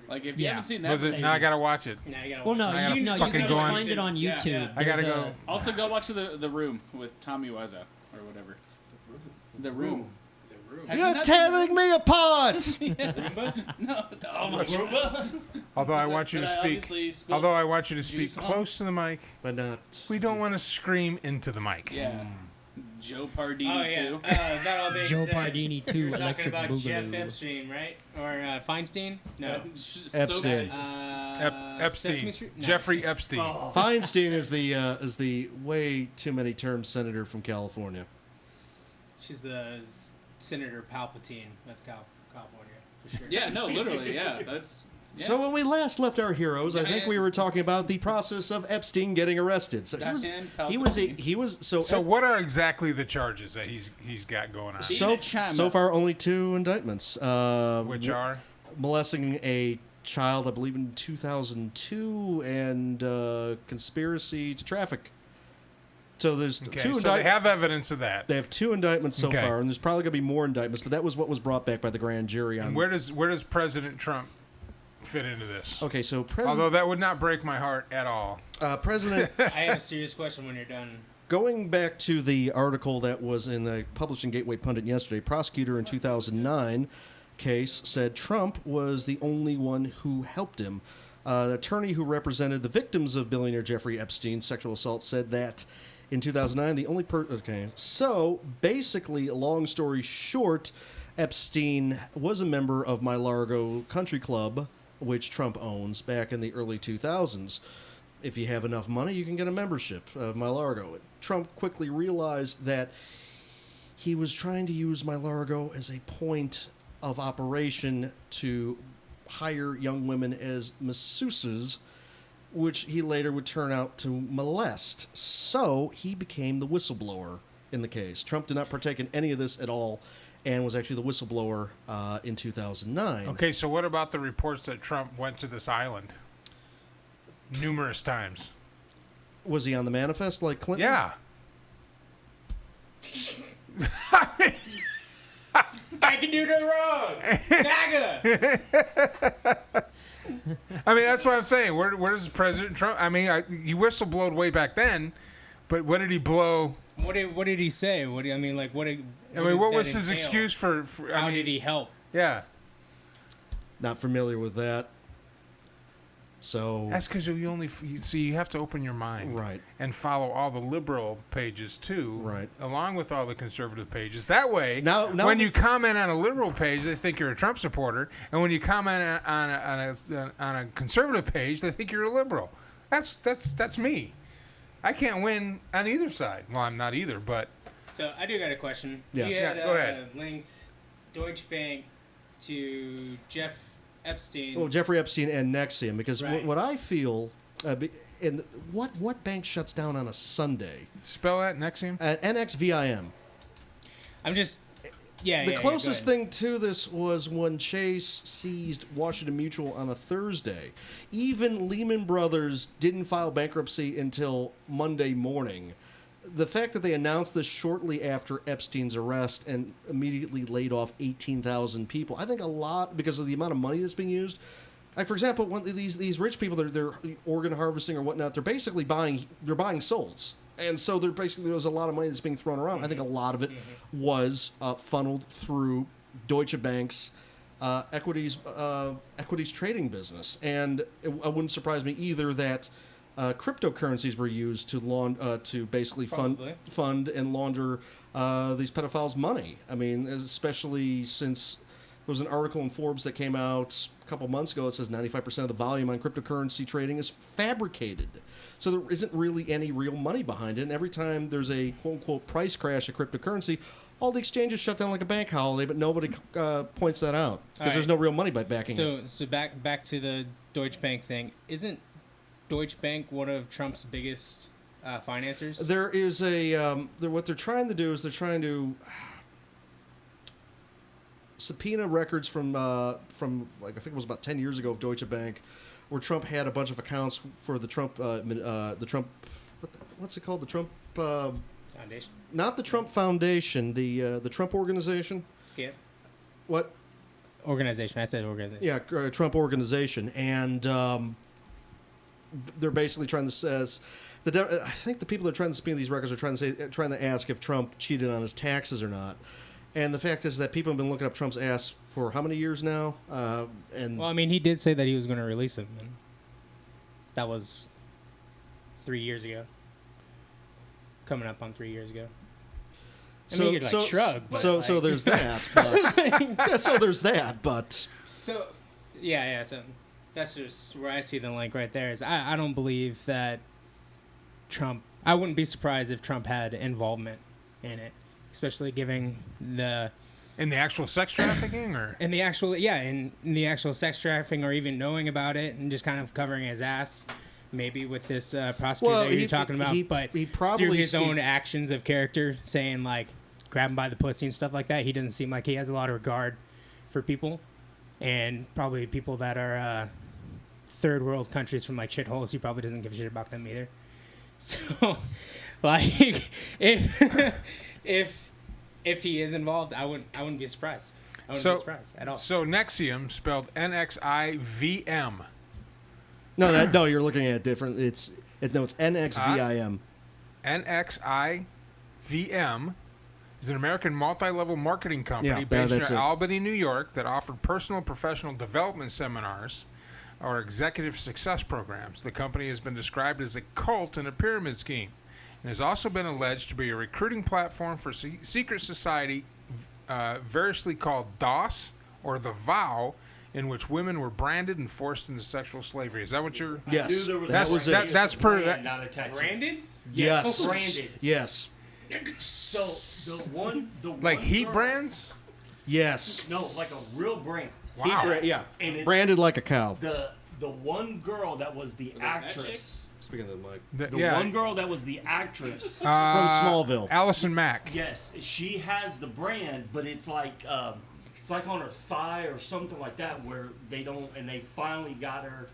Like if you Yeah. haven't seen that, Was it? movie. Now I gotta watch it. Now you gotta Well, watch no, I gotta you fucking can go just on- find it on Yeah, YouTube. yeah. I gotta There's go. also go watch the Room with Tommy Wiseau or whatever. The Room. Have you You're not seen tearing me apart. No. Oh my god. Although I want you to speak. Although I want you to speak juice on. close to the mic. But not. We don't want to scream into the mic. Yeah. Joe Pardini Oh yeah, too. that all being Joe said, Pardini 2 You're talking Electric about Jeff Boogaloo. Epstein, right? Or Feinstein? No. Epstein. Epstein. Sesame Street? No, Jeffrey Epstein. Oh. Feinstein is the way too many term senator from California. She's the Senator Palpatine of California, for sure. Yeah, no, literally, yeah. That's yeah. So when we last left our heroes, I think we were talking about the process of Epstein getting arrested. So he was So what are exactly the charges that he's got going on? so far only 2 indictments. Which are? Molesting a child, I believe, in 2002, and conspiracy to traffic. So there's Okay, 2 so indictments. they have evidence of that. They have 2 indictments so Okay. far, and there's probably going to be more indictments. But that was what was brought back by the grand jury on. And where does President Trump fit into this? Okay, so Although that would not break my heart at all. President. I have a serious question when you're done. Going back to the article that was in the Publishing Gateway Pundit yesterday, prosecutor in 2009 case said Trump was the only one who helped him. The attorney who represented the victims of billionaire Jeffrey Epstein's sexual assault said that in 2009, the only okay, so basically, long story short, Epstein was a member of My-Largo Country Club, which Trump owns, back in the early 2000s. If you have enough money, you can get a membership of My-Largo. Trump quickly realized that he was trying to use My-Largo as a point of operation to hire young women as masseuses, which he later would turn out to molest. So he became the whistleblower in the case. Trump did not partake in any of this at all and was actually the whistleblower in 2009. Okay, so what about the reports that Trump went to this island numerous times? Was he on the manifest like Clinton? Yeah. I can do no wrong! MAGA! I mean, that's what I'm saying. Where does President Trump? I mean, he whistleblowed way back then, but what did he blow? What did he say? What was his excuse for How did he help? Yeah. Not familiar with that. So That's because you have to open your mind, Right. and follow all the liberal pages too, Right. along with all the conservative pages. That way, Now when you comment on a liberal page, they think you're a Trump supporter, and when you comment on a conservative page, they think you're a liberal. That's me. I can't win on either side. Well, I'm not either, but So I do got a question. Yes. You had Yeah, go ahead. linked Deutsche Bank to Jeff Epstein. well, Jeffrey Epstein and Nexium, because Right. what I feel, and what bank shuts down on a Sunday? spell that Nexium. NXVIM. I'm just, yeah. The yeah, closest yeah, go ahead. thing to this was when Chase seized Washington Mutual on a Thursday. Even Lehman Brothers didn't file bankruptcy until Monday morning. The fact that they announced this shortly after Epstein's arrest and immediately laid off 18,000 people, I think a lot because of the amount of money that's being used. Like, for example, when these rich people, they're organ harvesting or whatnot, they're basically buying souls. And so there's a lot of money that's being thrown around. I think a lot of it was funneled through Deutsche Bank's equities trading business, and it wouldn't surprise me either that cryptocurrencies were used to basically fund and launder these pedophiles' money. I mean, especially since there was an article in Forbes that came out a couple months ago. It says 95% of the volume on cryptocurrency trading is fabricated. So there isn't really any real money behind it. And every time there's a quote-unquote price crash of cryptocurrency, all the exchanges shut down like a bank holiday, but nobody points that out because there's no real money by backing it. So back to the Deutsche Bank thing. Isn't Deutsche Bank one of Trump's biggest financiers? There is what they're trying to do is they're trying to subpoena records from like I think it was about 10 years ago of Deutsche Bank, where Trump had a bunch of accounts for the Trump what's it called, the Trump Foundation? Not the Trump Foundation, the Trump Organization. Skip. What? Organization. I said organization. Yeah, Trump Organization, and they're basically trying to says I think the people that are trying to subpoena these records are trying to ask if Trump cheated on his taxes or not. And the fact is that people have been looking up Trump's ass for how many years now? And well, I mean, he did say that he was going to release him. And that was 3 years ago. Coming up on 3 years ago. I mean, you could shrug. But so there's that. But, so there's that. But so So that's just where I see the link right there. Is I don't believe that Trump. I wouldn't be surprised if Trump had involvement in it. Especially giving in the actual sex trafficking, or in the actual sex trafficking, or even knowing about it and just kind of covering his ass, maybe with this prosecutor that you're talking about. But he probably through his own actions of character, saying like grab him by the pussy and stuff like that, he doesn't seem like he has a lot of regard for people, and probably people that are third world countries from like shitholes. He probably doesn't give a shit about them either. So, like, if he is involved, I wouldn't be surprised. I wouldn't be surprised at all. So Nexium, spelled N-X-I-V-M. No, you're looking at it different. It's NXVIM. NXIVM is an American multi-level marketing company based in Albany, New York, that offered personal and professional development seminars or executive success programs. The company has been described as a cult and a pyramid scheme, and has also been alleged to be a recruiting platform for secret society variously called DOS or The Vow, in which women were branded and forced into sexual slavery. Is that what you're... Yes. That's per... Not a tattoo. Branded? Yes. Branded. Yes. So the one like heat girl, brands? Yes. No, like a real brand. Wow. Yeah. And Branded like a cow. The one girl that was the actress. Speaking of the mic. The one girl that was the actress from Smallville. Allison Mack. Yes, she has the brand, but it's like on her thigh or something like that, where they don't, and they finally got her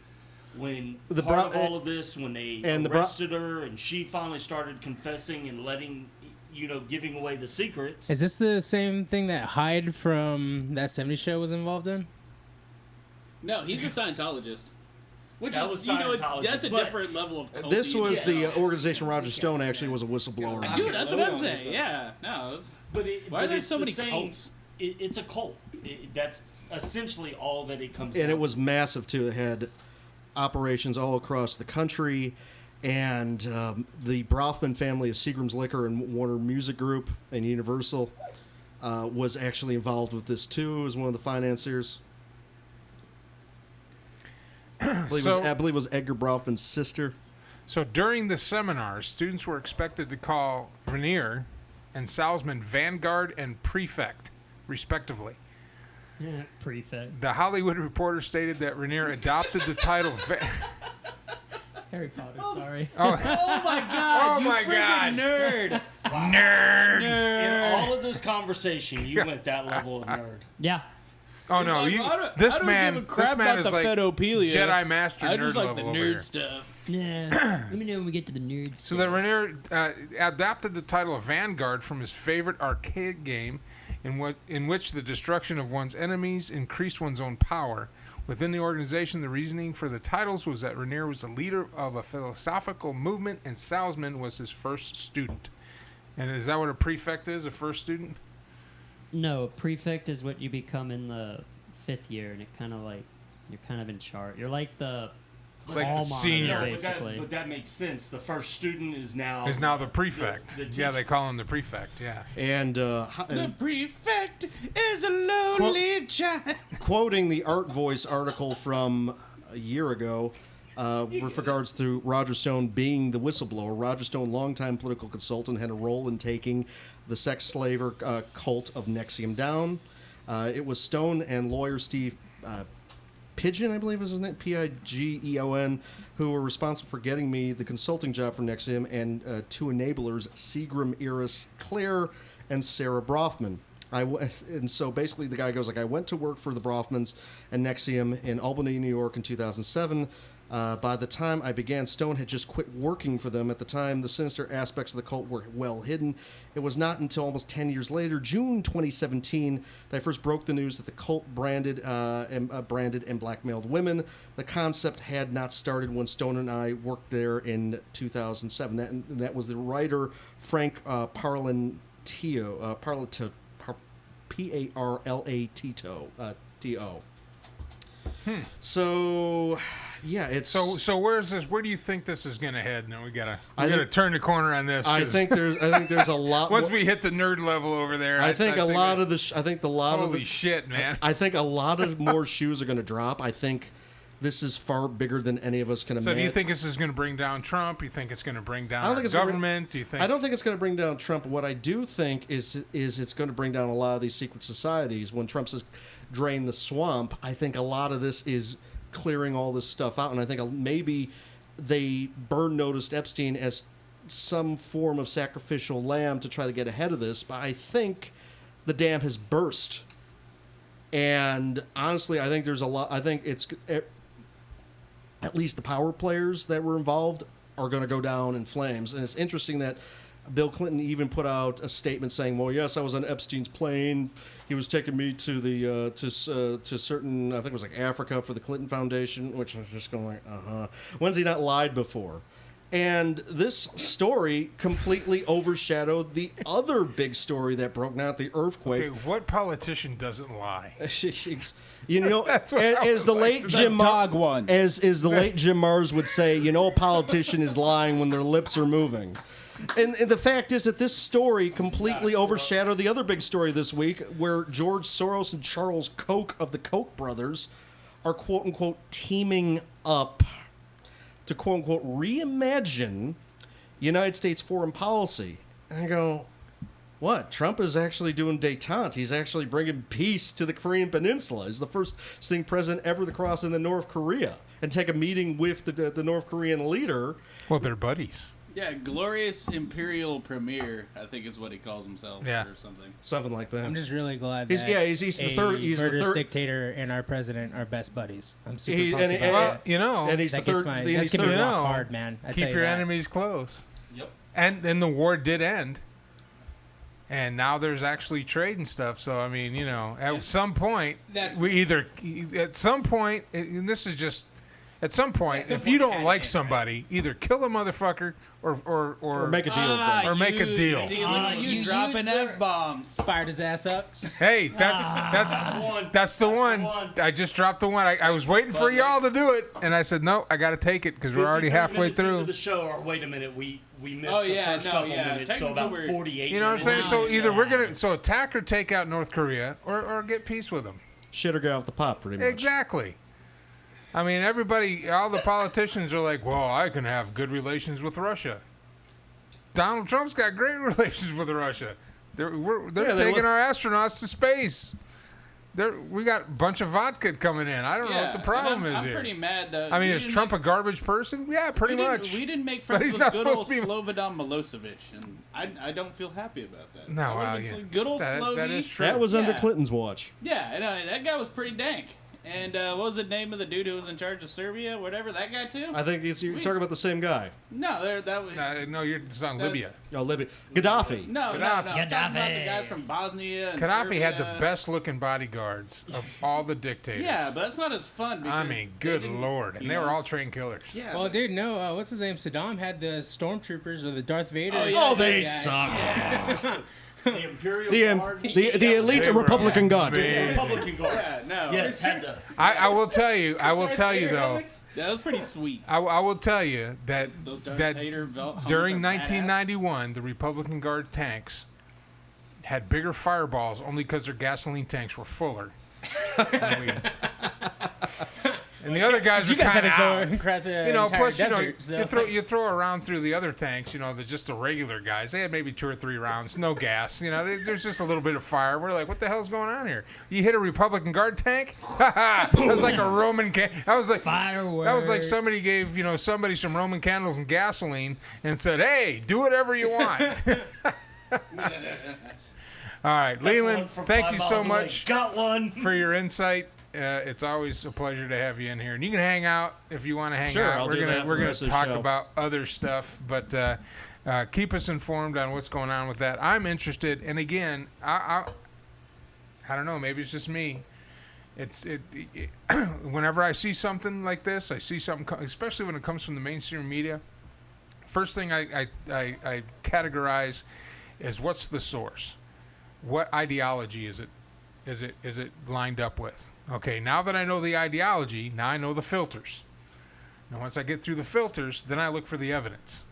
when part of all of this, when they arrested her, and she finally started confessing and letting, giving away the secrets. Is this the same thing that Hyde from That 70s Show was involved in? No, he's a Scientologist. Which that is, was that's a different level of culty. This was the organization Roger Stone actually was a whistleblower. Dude, that's what I'm saying. Yeah. No. Why are there so many cults? It's a cult. That's essentially all that it comes down and it was massive, too. It had operations all across the country. And the Brofman family of Seagram's Liquor and Warner Music Group and Universal was actually involved with this, too, as one of the financiers. I believe it was Edgar Brofman's sister. So during the seminars, students were expected to call Rainier and Salzman Vanguard and Prefect, respectively. Yeah, Prefect. The Hollywood Reporter stated that Rainier adopted the title... Harry Potter, sorry. Oh my God! Oh my God! Nerd! Wow. Nerd! In all of this conversation, you went that level of nerd. Yeah. Oh no! This man is like Jedi Master I nerd just like level the over nerd here. stuff. Yeah. Let me know when we get to the nerds. So that Rainier adapted the title of Vanguard from his favorite arcade game, in which the destruction of one's enemies increased one's own power. Within the organization, the reasoning for the titles was that Rainier was the leader of a philosophical movement, and Salzman was his first student. And is that what a prefect is? A first student? No, a prefect is what you become in the fifth year, and it kind of like you're kind of in charge. You're like the Like hall the monitor, senior. basically. But that makes sense. The first student is now the prefect. the Yeah, they teacher. call him the prefect. Yeah. And, The prefect is a lonely child. quoting the Art Voice article from a year ago, with regards to Roger Stone being the whistleblower. Roger Stone, longtime political consultant, had a role in taking the sex slaver cult of NXIVM down. It was Stone and lawyer Steve Pigeon, I believe is his name, Pigeon, who were responsible for getting me the consulting job for NXIVM, and two enablers, Seagram Iris Claire and Sarah Brofman. And so basically the guy goes like, I went to work for the Brofmans and NXIVM in Albany, New York in 2007. By the time I began, Stone had just quit working for them. At the time, the sinister aspects of the cult were well hidden. It was not until almost 10 years later, June 2017, that I first broke the news that the cult branded and blackmailed women. The concept had not started when Stone and I worked there in 2007. That was the writer Frank Parlatito, Parlatito. So, yeah, it's So where's this? Where do you think this is going to head? Now we gotta turn the corner on this. I 'cause think there's a lot. once more, we hit the nerd level over there, I think a lot that- of the. I think a lot of holy the. shit, man. I think a lot of more shoes are going to drop. I think this is far bigger than any of us can So imagine. do you think this is going to bring down Trump? You think it's going to bring down I don't our think it's gonna government? Do you think? I don't think it's going to bring down Trump. What I do think is it's going to bring down a lot of these secret societies. When Trump says drain the swamp, I think a lot of this is clearing all this stuff out, and I think maybe they burn noticed Epstein as some form of sacrificial lamb to try to get ahead of this, but I think the dam has burst. And honestly, I think there's a lot. I think it's at least the power players that were involved are going to go down in flames. And it's interesting that Bill Clinton even put out a statement saying, "Well, yes, I was on Epstein's plane. He was taking me to the to certain, I think it was like Africa for the Clinton Foundation," which I was just going like, When's he not lied before? And this story completely overshadowed the other big story that broke, not the earthquake. Okay, what politician doesn't lie? You know, That's what I as the would late like to Jim know. Dog one. as the late Jim Mars would say, you know, a politician is lying when their lips are moving. And the fact is that this story completely overshadowed the other big story this week, where George Soros and Charles Koch of the Koch brothers are quote unquote teaming up to quote unquote reimagine United States foreign policy. And I go, what? Trump is actually doing détente. He's actually bringing peace to the Korean Peninsula. He's the first sitting president ever to cross into North Korea and take a meeting with the North Korean leader. Well, they're buddies. Yeah, glorious imperial premier, I think is what he calls himself, Yeah. or something. Something like that. I'm just really glad He's- that yeah, he's the a third- he's the murderous third- dictator and our president are best buddies. I'm super He- pumped and- about and- Well, that. you know, and he's That the gets third. my, and that's he's gonna be third- rock know, hard, man. I keep tell you your that. enemies close. Yep. And then the war did end. And now there's actually trade and stuff. So, I mean, you know, at some point, That's- at some point, and this is just, at some point, if you don't like somebody, either kill a motherfucker or make a deal with them. Or make a deal. See, look at you you dropping used F-bombs. Fired his ass up. Hey, that's the one. I just dropped the one. I was waiting for y'all to do it, and I said no. I got to take it because we're already 53 halfway minutes into through. the show, or wait a minute, we missed Oh, the yeah, first no, couple yeah. minutes, so Technically about we're- 48 You know what I'm minutes. saying? So Nice. either we're gonna attack or take out North Korea, or get peace with them. Shit or get off the pot, pretty much. Exactly. I mean, everybody, all the politicians are like, well, I can have good relations with Russia. Donald Trump's got great relations with Russia. They're Yeah, they taking look- our astronauts to space. We got a bunch of vodka coming in. I don't know what the problem is I'm here. pretty mad though. I mean, We is didn't Trump make- a garbage person? Yeah, pretty much. We didn't make But friends he's with not good old supposed to be- Slobodan Milosevic, and I don't feel happy about that. No, I would've well, been yeah. like, good old That Slovy. is true. That was under Yeah. Clinton's watch. Yeah, I know, that guy was pretty dank. And what was the name of the dude who was in charge of Serbia? Whatever, that guy too? I think you're talking about the same guy. No, that was... No, you're it's on That's- Libya. Oh, Libya. Gaddafi. No, Gaddafi. I'm talking about the guys from Bosnia and Gaddafi had the Serbia. best looking bodyguards of all the dictators. Yeah, but that's not as fun. I because mean, they good didn't- lord. And you they were know? all trained killers. Yeah. Well, dude, no. What's his name? Saddam had the stormtroopers or the Darth Vader. Oh, yeah. Oh, they Yeah. sucked. The Imperial Guard. The elite They were Republican Guard. amazing. Republican Guard. Yeah, no. Yes, had the. I will tell you though. That was pretty sweet. I will tell you that Those Darth that Vader helmets during are badass. 1991, the Republican Guard tanks had bigger fireballs only because their gasoline tanks were fuller. And the other guys You are guys had kind to of go across an you know, entire plus desert. you throw around through the other tanks, just the regular guys. They had maybe 2 or 3 rounds, no gas. There's just a little bit of fire. We're like, what the hell's going on here? You hit a Republican Guard tank? That was like a Roman that was like Fireworks. That was like somebody gave somebody some Roman candles and gasoline and said, "Hey, do whatever you want." All right, Leland, thank you so much Got one. for your insight. It's always a pleasure to have you in here, and you can hang out if you want to hang Sure, out. I'll We're do that for we're the gonna rest of the talk show. about other stuff, but keep us informed on what's going on with that. I'm interested, and again, I don't know. Maybe it's just me. Whenever I see something like this, I see something, especially when it comes from the mainstream media. First thing I categorize is what's the source, what ideology is it lined up with. Okay, now that I know the ideology, now I know the filters. Now, once I get through the filters, then I look for the evidence.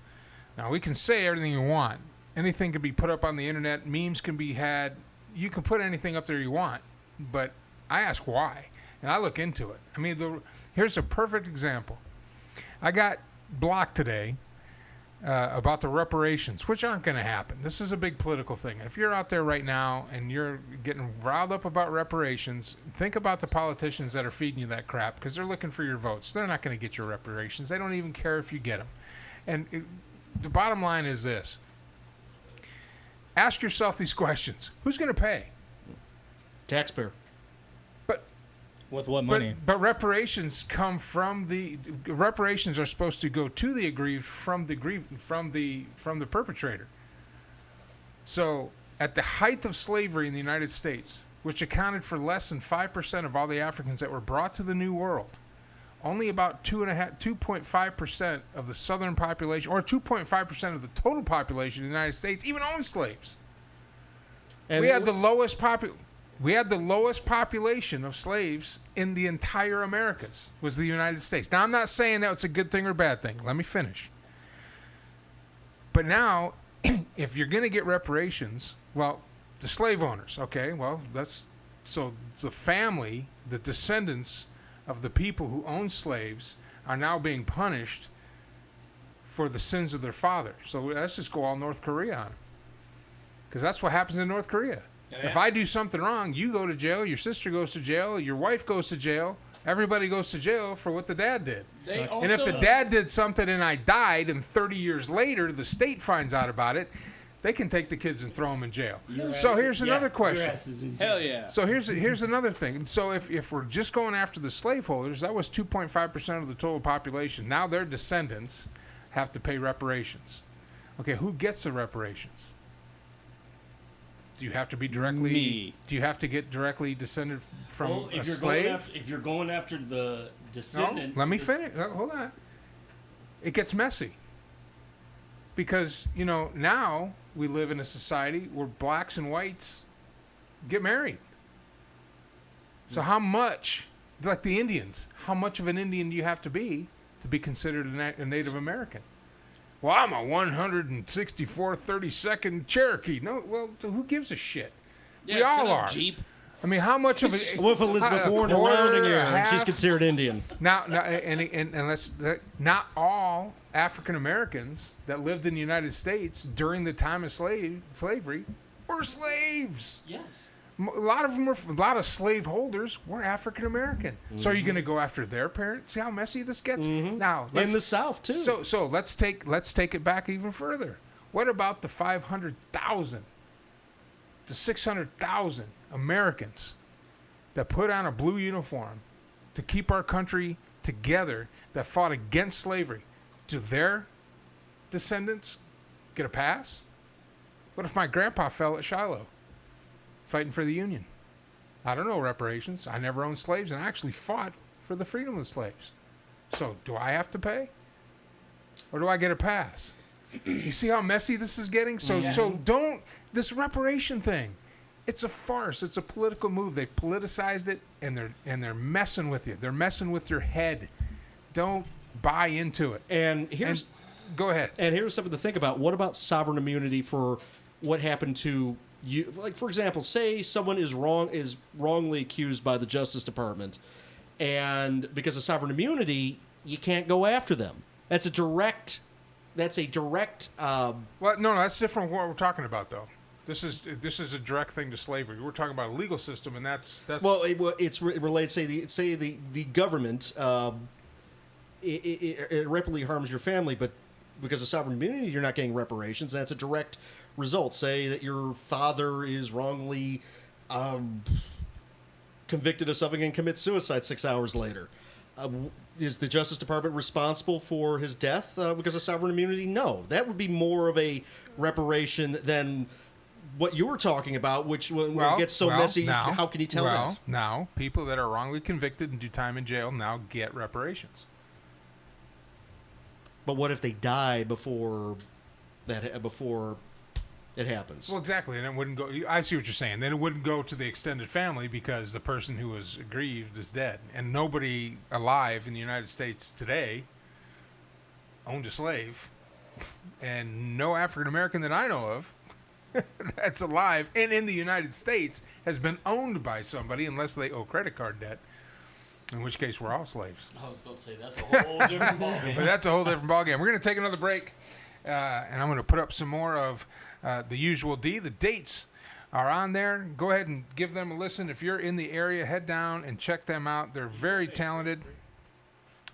Now, we can say everything you want. Anything can be put up on the internet. Memes can be had. You can put anything up there you want. But I ask why, and I look into it. I mean, here's a perfect example. I got blocked today about the reparations, which aren't going to happen. This is a big political thing. If you're out there right now and you're getting riled up about reparations, think about the politicians that are feeding you that crap, because they're looking for your votes. They're not going to get your reparations. They don't even care if you get them. And the bottom line is this. Ask yourself these questions. Who's going to pay? Taxpayer. With what money? But reparations come from reparations are supposed to go to the aggrieved from the perpetrator. So, at the height of slavery in the United States, which accounted for less than 5% of all the Africans that were brought to the New World, only about 2.5% of the southern population, or 2.5% of the total population of the United States, even owned slaves. And We had the lowest population of slaves in the entire Americas, was the United States. Now, I'm not saying that it's a good thing or bad thing. Let me finish. But now, if you're going to get reparations, well, the slave owners, okay, well, so the family, the descendants of the people who owned slaves are now being punished for the sins of their father. So let's just go all North Korea on them. Because that's what happens in North Korea. Yeah. If I do something wrong, you go to jail, your sister goes to jail, your wife goes to jail, everybody goes to jail for what the dad did. And if the dad did something and I died, and 30 years later the state finds out about it, they can take the kids and throw them in jail. So here's another question. Hell yeah. So here's another thing. So if we're just going after the slaveholders, that was 2.5% of the total population. Now their descendants have to pay reparations. Okay, who gets the reparations? Do you have to be directly? Me. Do you have to get directly descended from Well, a slave? if you're going after the descendant, No, let me finish. Hold on. It gets messy. Because, now we live in a society where blacks and whites get married. So how much, like the Indians, how much of an Indian do you have to be considered a Native American? Well, I'm a 164-32nd Cherokee. No, well, who gives a shit? Yeah, We all shut up, are. Jeep. I mean, how much of it? What if Elizabeth Warren quarter, allowing her? And she's half? considered Indian. Now, not all African Americans that lived in the United States during the time of slavery were slaves. yes. A lot of slave holders were African American. So are you going to go after their parents? See how messy this gets? Now, In the South, too. So let's take it back even further. What about the 500,000 to 600,000 Americans that put on a blue uniform to keep our country together, that fought against slavery? Do their descendants get a pass? What if my grandpa fell at Shiloh fighting for the Union? I don't know reparations. I never owned slaves, and I actually fought for the freedom of the slaves. So do I have to pay? Or do I get a pass? You see how messy this is getting? So don't, this reparation thing, it's a farce. It's a political move. They've politicized it, and they're messing with you. They're messing with your head. Don't buy into it. Go ahead. And here's something to think about. What about sovereign immunity for what happened to you? Like, for example, say someone is wrongly accused by the Justice Department, and because of sovereign immunity, you can't go after them. That's a direct. Well, no, that's different from what we're talking about, though. This is a direct thing to slavery. We're talking about a legal system, and that's. Well, it relates. Say the government. It irreparably harms your family, but because of sovereign immunity, you're not getting reparations. That's a direct result. Say that your father is wrongly convicted of something and commits suicide 6 hours later. Is the Justice Department responsible for his death because of sovereign immunity? No. That would be more of a reparation than what you were talking about, which when it gets so messy, how can you tell that? Now, people that are wrongly convicted and do time in jail now get reparations. But what if they die before it happens? Well, exactly, and it wouldn't go. I see what you're saying. Then it wouldn't go to the extended family because the person who was aggrieved is dead, and nobody alive in the United States today owned a slave, and no African American that I know of that's alive and in the United States has been owned by somebody unless they owe credit card debt. In which case, we're all slaves. I was about to say, that's a whole different ballgame. But that's a whole different ballgame. We're going to take another break, and I'm going to put up some more of the usual D. The dates are on there. Go ahead and give them a listen. If you're in the area, head down and check them out. They're very talented,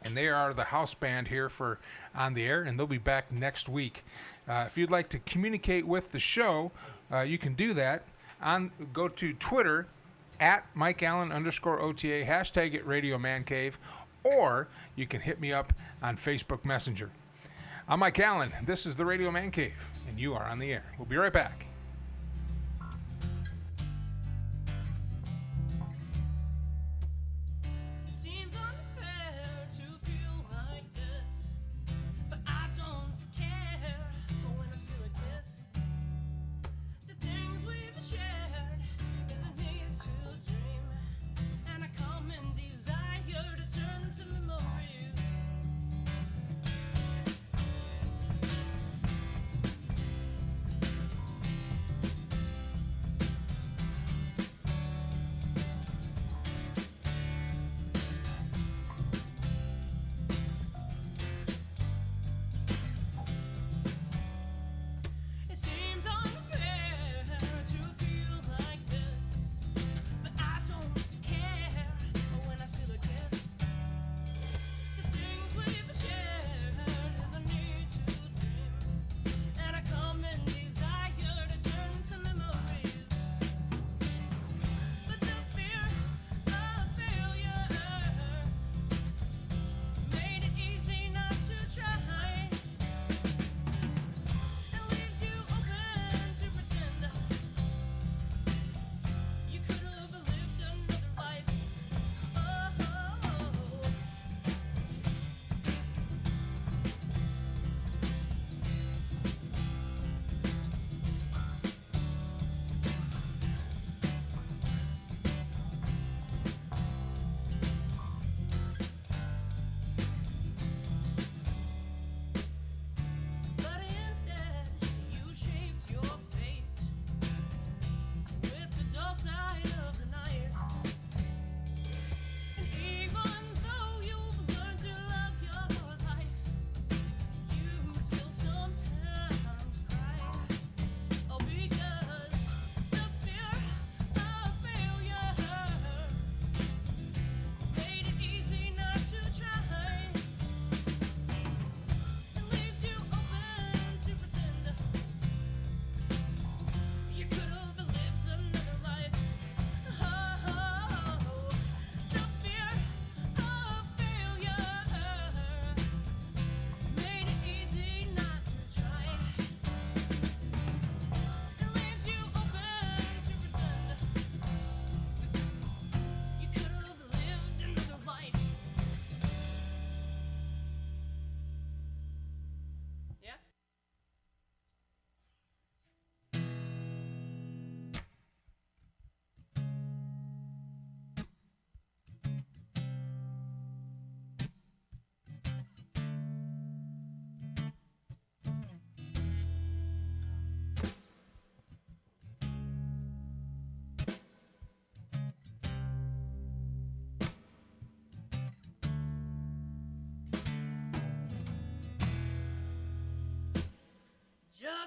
and they are the house band here for On the Air, and they'll be back next week. If you'd like to communicate with the show, you can do that. Go to Twitter, at @MikeAllen_OTA, hashtag it Radio Mancave, or you can hit me up on Facebook Messenger. I'm Mike Allen. This is the Radio Man Cave, and you are on the air. We'll be right back. Seems unfair to feel like this, but I don't care. But when I steal a kiss, the things we've shared isn't near to dream, and I come in desire to turn them to memories.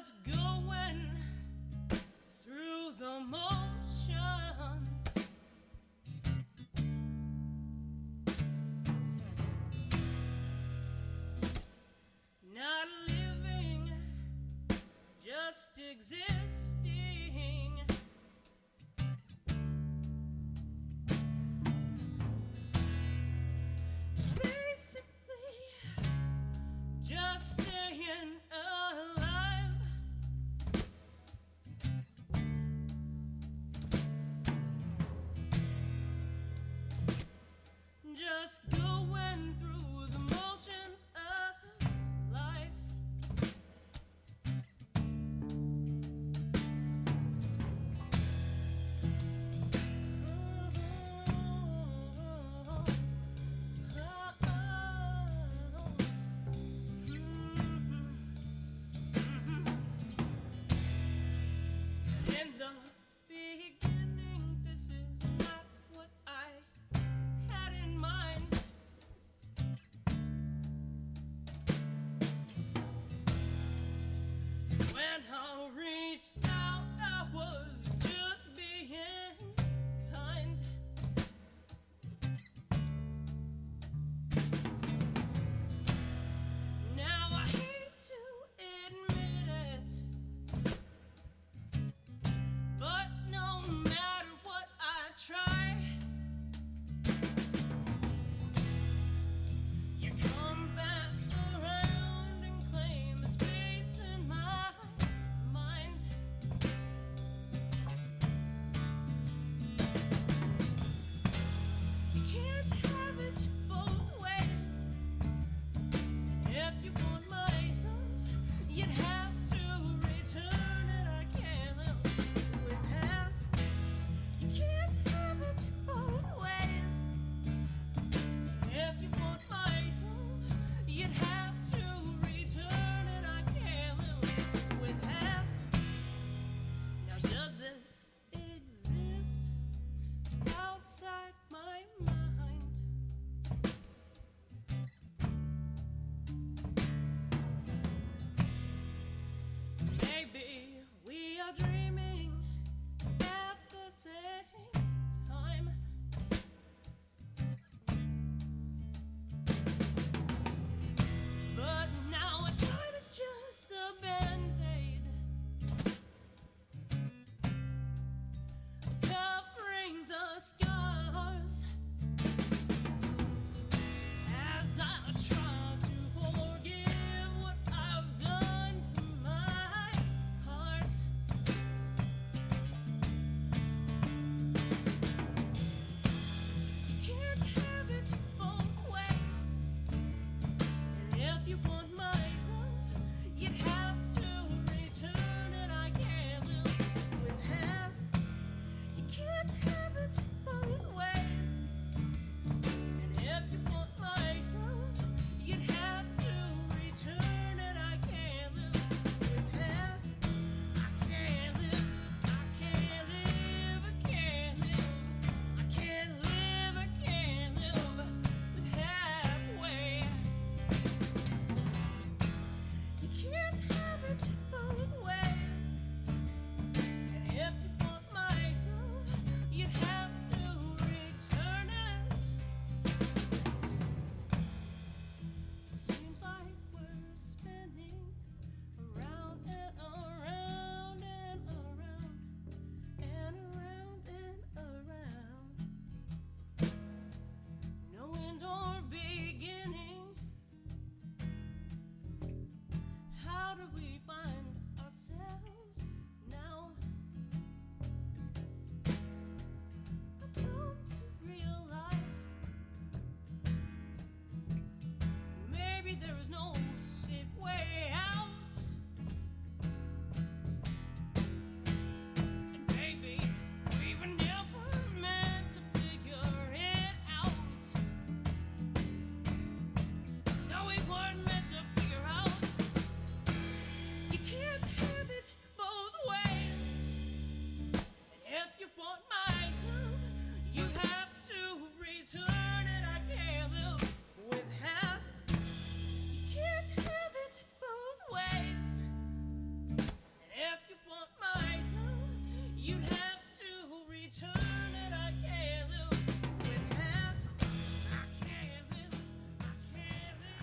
just going through the motions. Not living, just existing. Basically, just staying alive.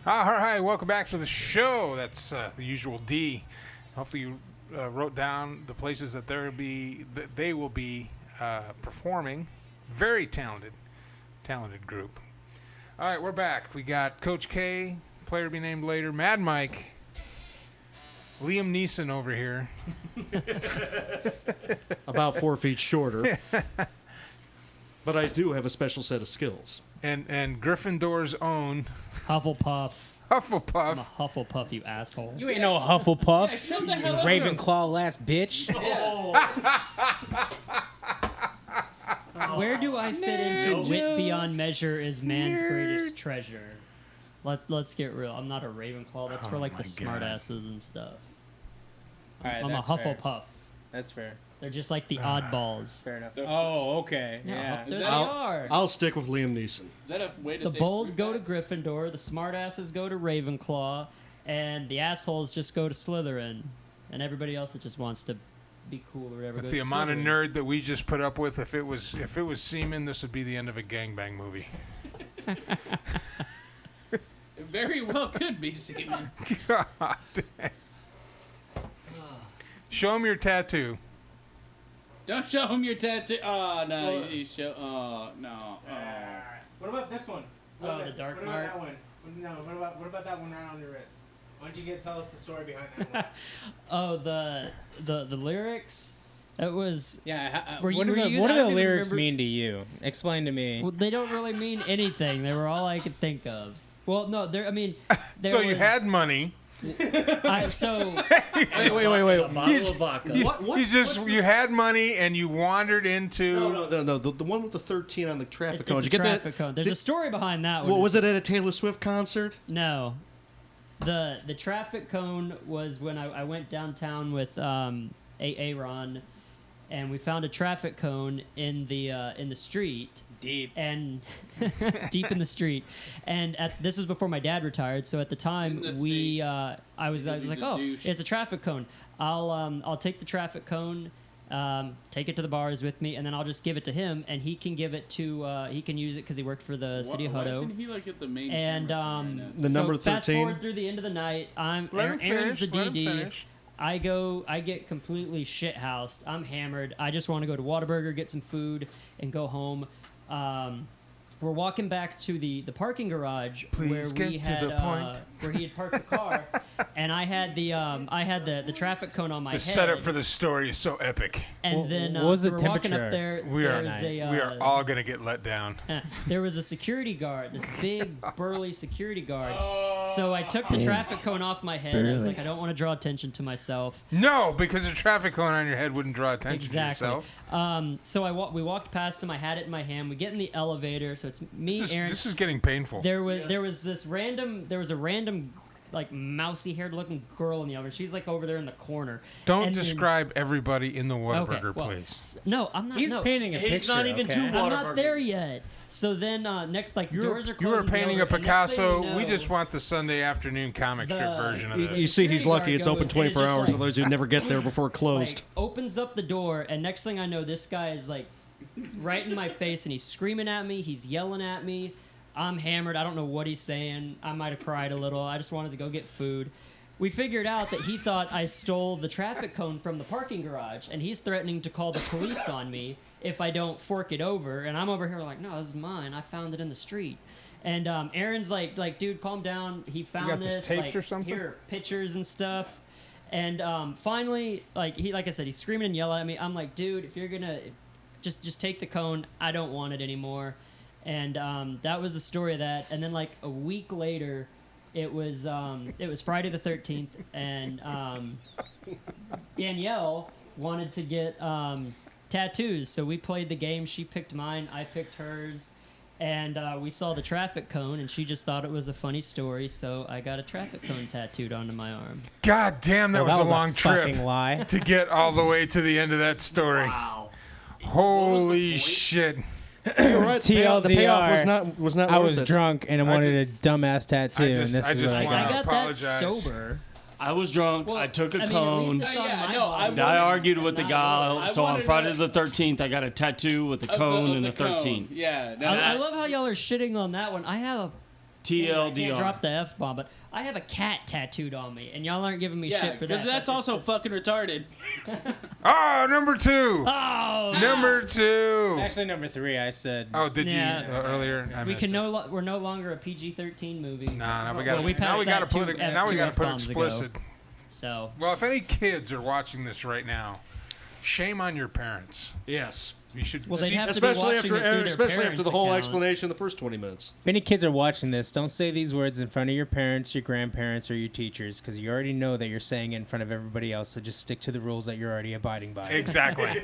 All right, welcome back to the show. That's the usual D. Hopefully you wrote down the places that they will be performing. Very talented group. All right, we're back. We got Coach K, player to be named later, Mad Mike, Liam Neeson over here. About 4 feet shorter. But I do have a special set of skills. And Gryffindor's own Hufflepuff. Hufflepuff. I'm a Hufflepuff, you asshole. You ain't no Hufflepuff. Yeah, shut the hell You up. Ravenclaw last bitch. Where do I fit into wit beyond measure is man's greatest treasure? Let's get real. I'm not a Ravenclaw. That's for like the smartasses and stuff. All right, I'm a that's fair. Hufflepuff. That's fair. They're just like the oddballs. Fair enough. Oh, okay. No, Yeah. there they that- are. I'll stick with Liam Neeson. Is that a way to The say bold fruit go to bats? Gryffindor, the smartasses go to Ravenclaw, and the assholes just go to Slytherin, and everybody else that just wants to be cool or whatever. With goes the to amount of Slytherin. nerd that we just put up with, if it was semen, this would be the end of a gangbang movie. It very well could be semen. God damn. Show him your tattoo. Don't show him your tattoo. Oh no, you show. Oh no. Oh. What about this one? Oh, the dark what mark? about that one? No, what about that one right on your wrist? Why don't you tell us the story behind that one? Oh, the lyrics. It was. Yeah. Were you- what do were the, you- what I do don't the even lyrics remember- mean to you? Explain to me. Well, they don't really mean anything. They were all I could think of. Well, no, there. I mean, there So you was- had money. So Wait. A bottle of vodka. You had money and you wandered into. No. The one with the 13 on the traffic it's cone. a Did you get that? traffic cone. There's a story behind that one. What was it at a Taylor Swift concert? No. The traffic cone was when I went downtown with Aaron, and we found a traffic cone in the street. Deep. And deep in the street, and this was before my dad retired. So at the time, In the we state. I was Because he's like, a oh, douche. it's a traffic cone. I'll take the traffic cone, take it to the bars with me, and then I'll just give it to him, and he can give it to he can use it because he worked for the city of Why Hutto. isn't he like at the main And camera right now? The number fast 13? forward through the end of the night. Let him Aaron's finish, the let him DD. finish. I get completely shithoused. I'm hammered. I just want to go to Whataburger, get some food, and go home. We're walking back to the parking garage Please where get we to had the point. where he had parked the car, and I had the traffic cone on my The head. setup for the story is so epic. And then what was the we're walking temperature? up there. We are there's a, all gonna get let down. there was a security guard, this big burly security guard. So I took the traffic cone off my head. I was like, I don't want to draw attention to myself. No, because a traffic cone on your head wouldn't draw attention Exactly. to yourself. So we walked past him. I had it in my hand. We get in the elevator. So it's me, Aaron. This is getting painful. There was a random like mousy haired looking girl in the elevator. She's like over there in the corner. Don't And then- describe everybody in the Okay, Whataburger well, place. No, I'm not. He's no. painting a picture. He's not even okay? too I'm Whataburger. not there yet. So then next, like You doors are you closing. were painting a over, and next thing Picasso. you know, We just want the Sunday afternoon comic strip The- version of you- this. You see, he's security lucky guard it's open goes, 24 and it's hours, just otherwise you'd never get there before it closed. like, opens up the door, and next thing I know, this guy is like right in my face, and he's screaming at me. He's yelling at me. I'm hammered. I don't know what he's saying. I might have cried a little. I just wanted to go get food. We figured out that he thought I stole the traffic cone from the parking garage, and he's threatening to call the police on me if I don't fork it over. And I'm over here like, no, this is mine. I found it in the street. And Aaron's like, dude, calm down. He found got this taped like, or something? Here, pictures and stuff. And finally, like I said, he's screaming and yelling at me. I'm like, dude, if you're gonna just take the cone, I don't want it anymore. And that was the story of that. And then like a week later, it was Friday the 13th, and Danielle wanted to get tattoos, so we played the game. She picked mine, I picked hers, and we saw the traffic cone, and she just thought it was a funny story, so I got a traffic cone tattooed onto my arm. God damn, that was a long trip fucking lie. to get all the way to the end of that story. Wow. Holy shit. You're right. The payoff TLDR, was not I worth was it. drunk and I wanted a dumbass tattoo, I and just- this I is just what I wanna- I got. got apologize. that sober. I was drunk. Well, I took a I mean, at cone. least it's on Yeah, my no, I body. I argued with the Not guy, yours. so on wanted Friday to- the 13th, I got a tattoo with a cone and a 13. Yeah. No, I that- love how y'all are shitting on that one. I have a TLDR. Drop the F-bomb, but I have a cat tattooed on me, and y'all aren't giving me shit for that. because that's also fucking retarded. Oh, number 2. Oh, Number 2. Actually, number 3, I said. Oh, did Yeah. you earlier? I we missed can it. we're no longer a PG-13 movie. Nah, Well, now we passed got to that put it. Now we got to put F-bombs ago. explicit. So Well, if any kids are watching this right now, shame on your parents. Yes. You should. Well, they'd have to be Especially watching it through their after the parents' whole account. explanation, the first 20 minutes. If any kids are watching this, don't say these words in front of your parents, your grandparents, or your teachers, because you already know that you're saying it in front of everybody else. So just stick to the rules that you're already abiding by. Exactly.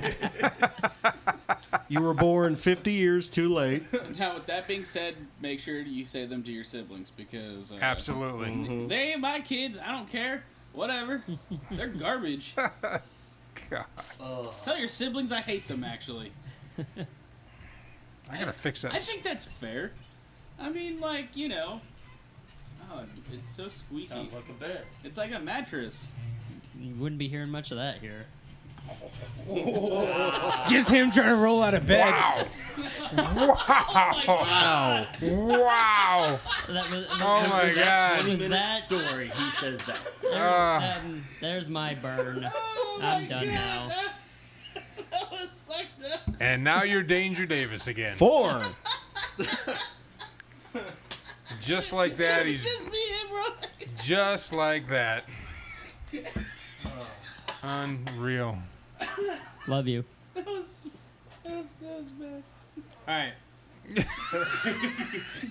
You were born 50 years too late. Now, with that being said, make sure you say them to your siblings because Absolutely. they ain't my kids. I don't care. Whatever. They're garbage. God. Tell your siblings I hate them. Actually, I gotta fix that. I think that's fair. I mean, like, oh, it's so squeaky. Sounds like a bed. It's like a mattress. you wouldn't be hearing much of that here. Just him trying to roll out of bed. Wow. Wow. Wow. That was, Oh my God. Was that? Story, he says that. There's my burn. I'm done now. That was fucked up. And now you're Danger Davis again. 4. Just like that, he's Just me and bro. just like that. Unreal. Love you. That was bad. All right.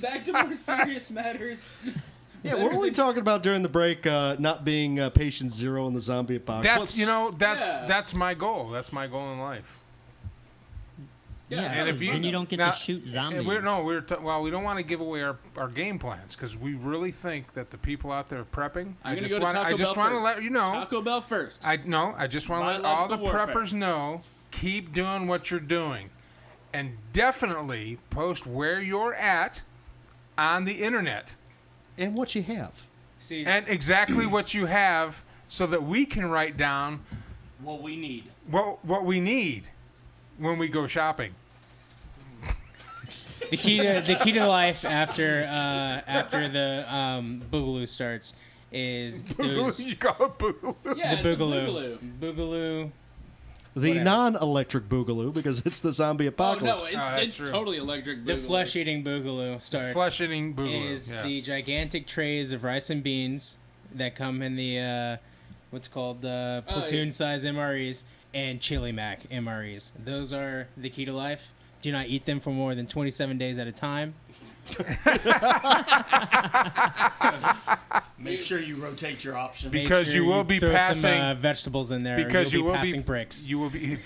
Back to more serious matters. Yeah, what were we talking about during the break? Not being patient zero in the zombie apocalypse. That's my goal. That's my goal in life. Yeah, And if you- then you don't get now, to shoot zombies. We don't want to give away our game plans because we really think that the people out there prepping. I'm gonna go to Taco I just Bell want to first. let you know. Taco Bell first. I just want to let all the Biological warfare. preppers know. Keep doing what you're doing, and definitely post where you're at on the internet And what you have. See, and exactly what you have, so that we can write down What we need. what we need when we go shopping. the key to life after the boogaloo starts is those You call it boogaloo. Yeah, the it's a boogaloo. Boogaloo. The Whatever. non-electric boogaloo, because it's the zombie Oh no, apocalypse. that's it's true. totally electric. The Boogaloo. flesh-eating boogaloo starts. Flesh-eating boogaloo. Is yeah. the gigantic trays of rice and beans that come in the what's called platoon-size MREs and chili mac MREs. Those are the key to life. Do not eat them for more than 27 days at a time. Make sure you rotate your options. Make Because sure you will be throw passing some, vegetables in there. because you'll you be will passing be bricks. You will be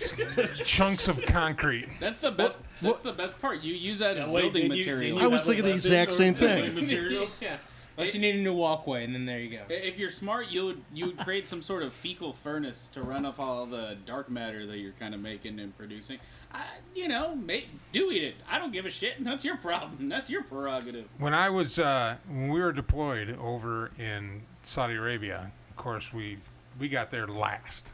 chunks of concrete. That's the best. That's the best part. You use that as That way, building then you- then material. you I was have thinking the weapon exact or same building thing. Materials. Yeah. Unless you need a new walkway, and then there you go. If you're smart, you would create some sort of fecal furnace to run off all the dark matter that you're kind of making and producing. Do eat it. I don't give a shit. That's your problem. That's your prerogative. When we were deployed over in Saudi Arabia, of course we got there last.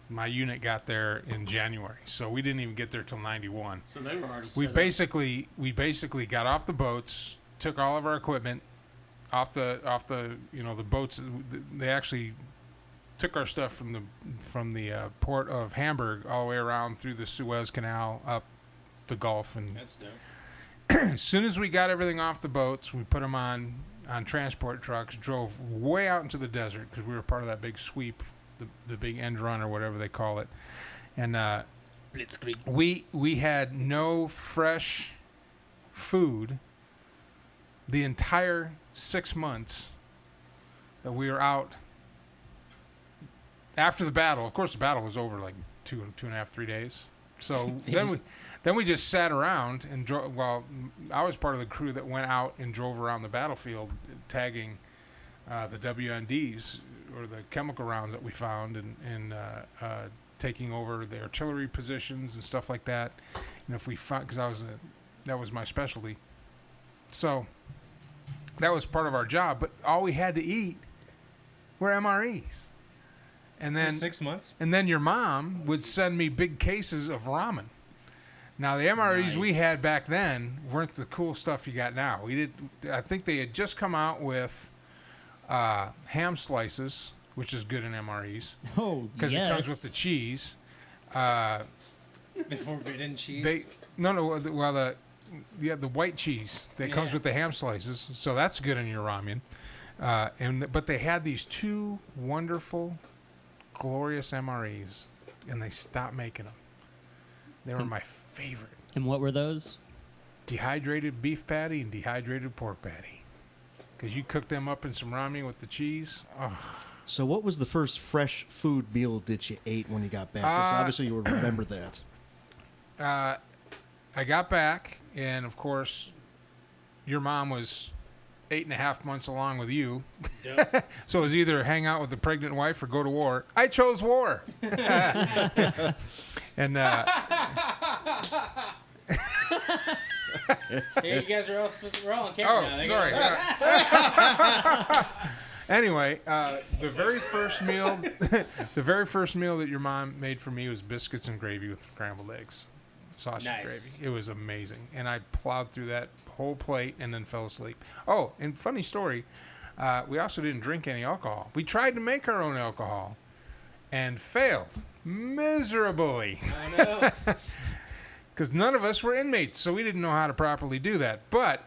My unit got there in January, so we didn't even get there till '91. So they were already. We set up. basically got off the boats, took all of our equipment off the the boats. They actually took our stuff from the port of Hamburg all the way around through the Suez Canal up the Gulf, and That's dope. as soon as we got everything off the boats, we put them on transport trucks, drove way out into the desert because we were part of that big sweep, the big end run or whatever they call it, and Blitzkrieg. we had no fresh food the entire 6 months that we were out after the battle. Of course, the battle was over like 2.5, 3 days. So then we just sat around and drove. Well, I was part of the crew that went out and drove around the battlefield, tagging the WNDs or the chemical rounds that we found, and taking over the artillery positions and stuff like that. And if we found, because that was my specialty. So that was part of our job. But all we had to eat were MREs. And For then 6 months. and then your mom would send me big cases of ramen. Now the MREs we Nice. had back then weren't the cool stuff you got now. I think they had just come out with ham slices, which is good in MREs Oh, because yes. it comes with the cheese. The forbidden cheese. The white cheese that comes with the ham slices, so that's good in your ramen. But they had these two wonderful, glorious MREs, and they stopped making them. They were my favorite. And what were those? Dehydrated beef patty and dehydrated pork patty. Because you cook them up in some ramen with the cheese. Oh. So what was the first fresh food meal that you ate when you got back? 'Cause obviously you would remember that. I got back, and of course, your mom was 8.5 months along with you. So it was either hang out with the pregnant wife or go to war. I chose war. And Hey, you guys are all we're all on camera now. They sorry. gotta- Anyway, the very first meal that your mom made for me was biscuits and gravy with scrambled eggs, sausage Nice. gravy. It was amazing, and I plowed through that whole plate and then fell asleep. Oh, and funny story, we also didn't drink any alcohol. We tried to make our own alcohol, and failed miserably. I know. Because none of us were inmates, so we didn't know how to properly do that. But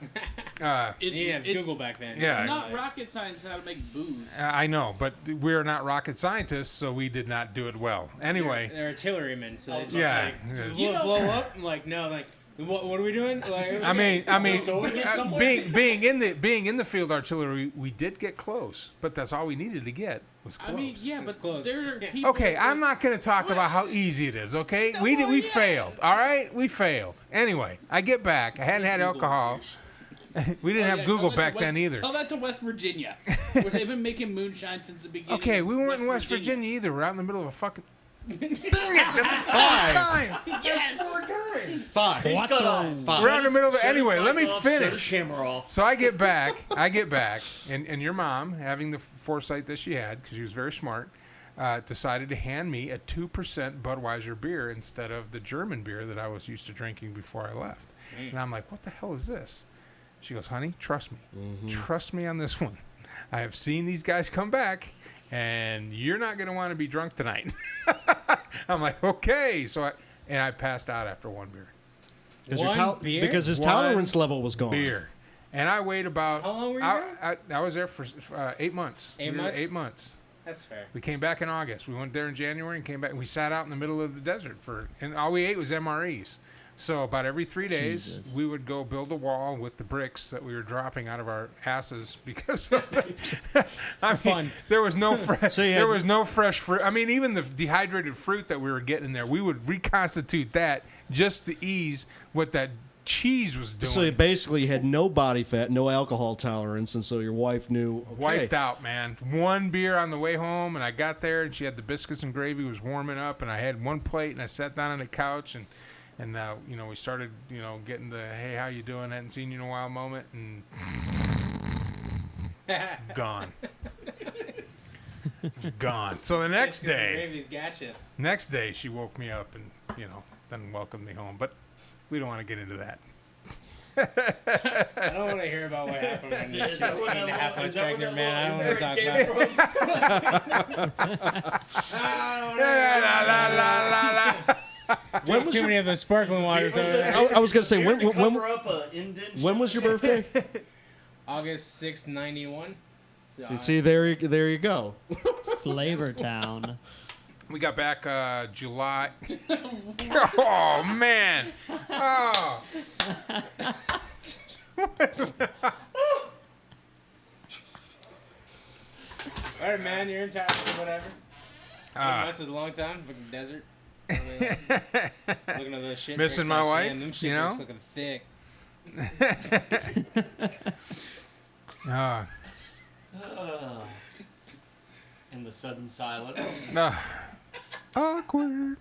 You didn't have Google back then. Yeah. It's not rocket science how to make booze. I know, but we're not rocket scientists, so we did not do it well. Anyway, They're artillerymen, so they just yeah. like You know- blow up. I'm like, no, like what are we doing? Like, I mean, get somewhere? being in the field artillery, we did get close, but that's all we needed to get was close. I mean, yeah, It's but close. there are people. Okay, I'm not going to talk about how easy it is. Okay, we failed. All right, we failed. Anyway, I get back. I hadn't had alcohol. We didn't have Google back then either. Tell that to West Virginia, where they've been making moonshine since the beginning. Okay, of we weren't in West Virginia either. We're out in the middle of a fucking. Five. Yes. Five. He's cut off. Five. We're out in the middle of it. Shut his Anyway, let mic me off, shut his finish. camera off. So I get back, and your mom, having the foresight that she had, because she was very smart, decided to hand me a 2% Budweiser beer instead of the German beer that I was used to drinking before I left. And I'm like, what the hell is this? She goes, honey, trust me. Trust me on this one. I have seen these guys come back, and you're not going to want to be drunk tonight. I'm like, okay. So I passed out after one beer. beer? Because his One tolerance level was gone. Beer. And I weighed about. How long were you I was there for 8 months. 8 We were months? 8 months. That's fair. We came back in August. We went there in January and came back. We sat out in the middle of the desert and all we ate was MREs. So about every 3 days, Jesus. we would go build a wall with the bricks that we were dropping out of our asses because of the, I mean, Fun. there was no fresh. So you had- there was no fresh fruit. I mean, even the dehydrated fruit that we were getting in there, we would reconstitute that just to ease what that cheese was doing. So you basically had no body fat, no alcohol tolerance, and so your wife knew. Okay, Wiped out, man. One beer on the way home, and I got there, and she had the biscuits and gravy was warming up, and I had one plate, and I sat down on the couch, and we started, getting the hey, how you doing? Hadn't seen you in a while moment, and gone, gone. So the next day, Gravy's gotcha. she woke me up and then welcomed me home. But we don't want to get into that. I don't want to hear about what happened when you Is that were what 8.5 that months is that what pregnant, that man. I don't want to talk came about it. When was Too many of those sparkling waters over there. I was going to say, when cover up a indent. when was your birthday? August 6th, 91. So See, there you go. Flavor Town. We got back July. Oh man! Oh. all right, man, you're in town or whatever. 8 months is a long time. Fucking desert. Looking at those shit. Missing bricks, my like, wife, damn, them you shit know? bricks looking thick. In the sudden silence. Awkward.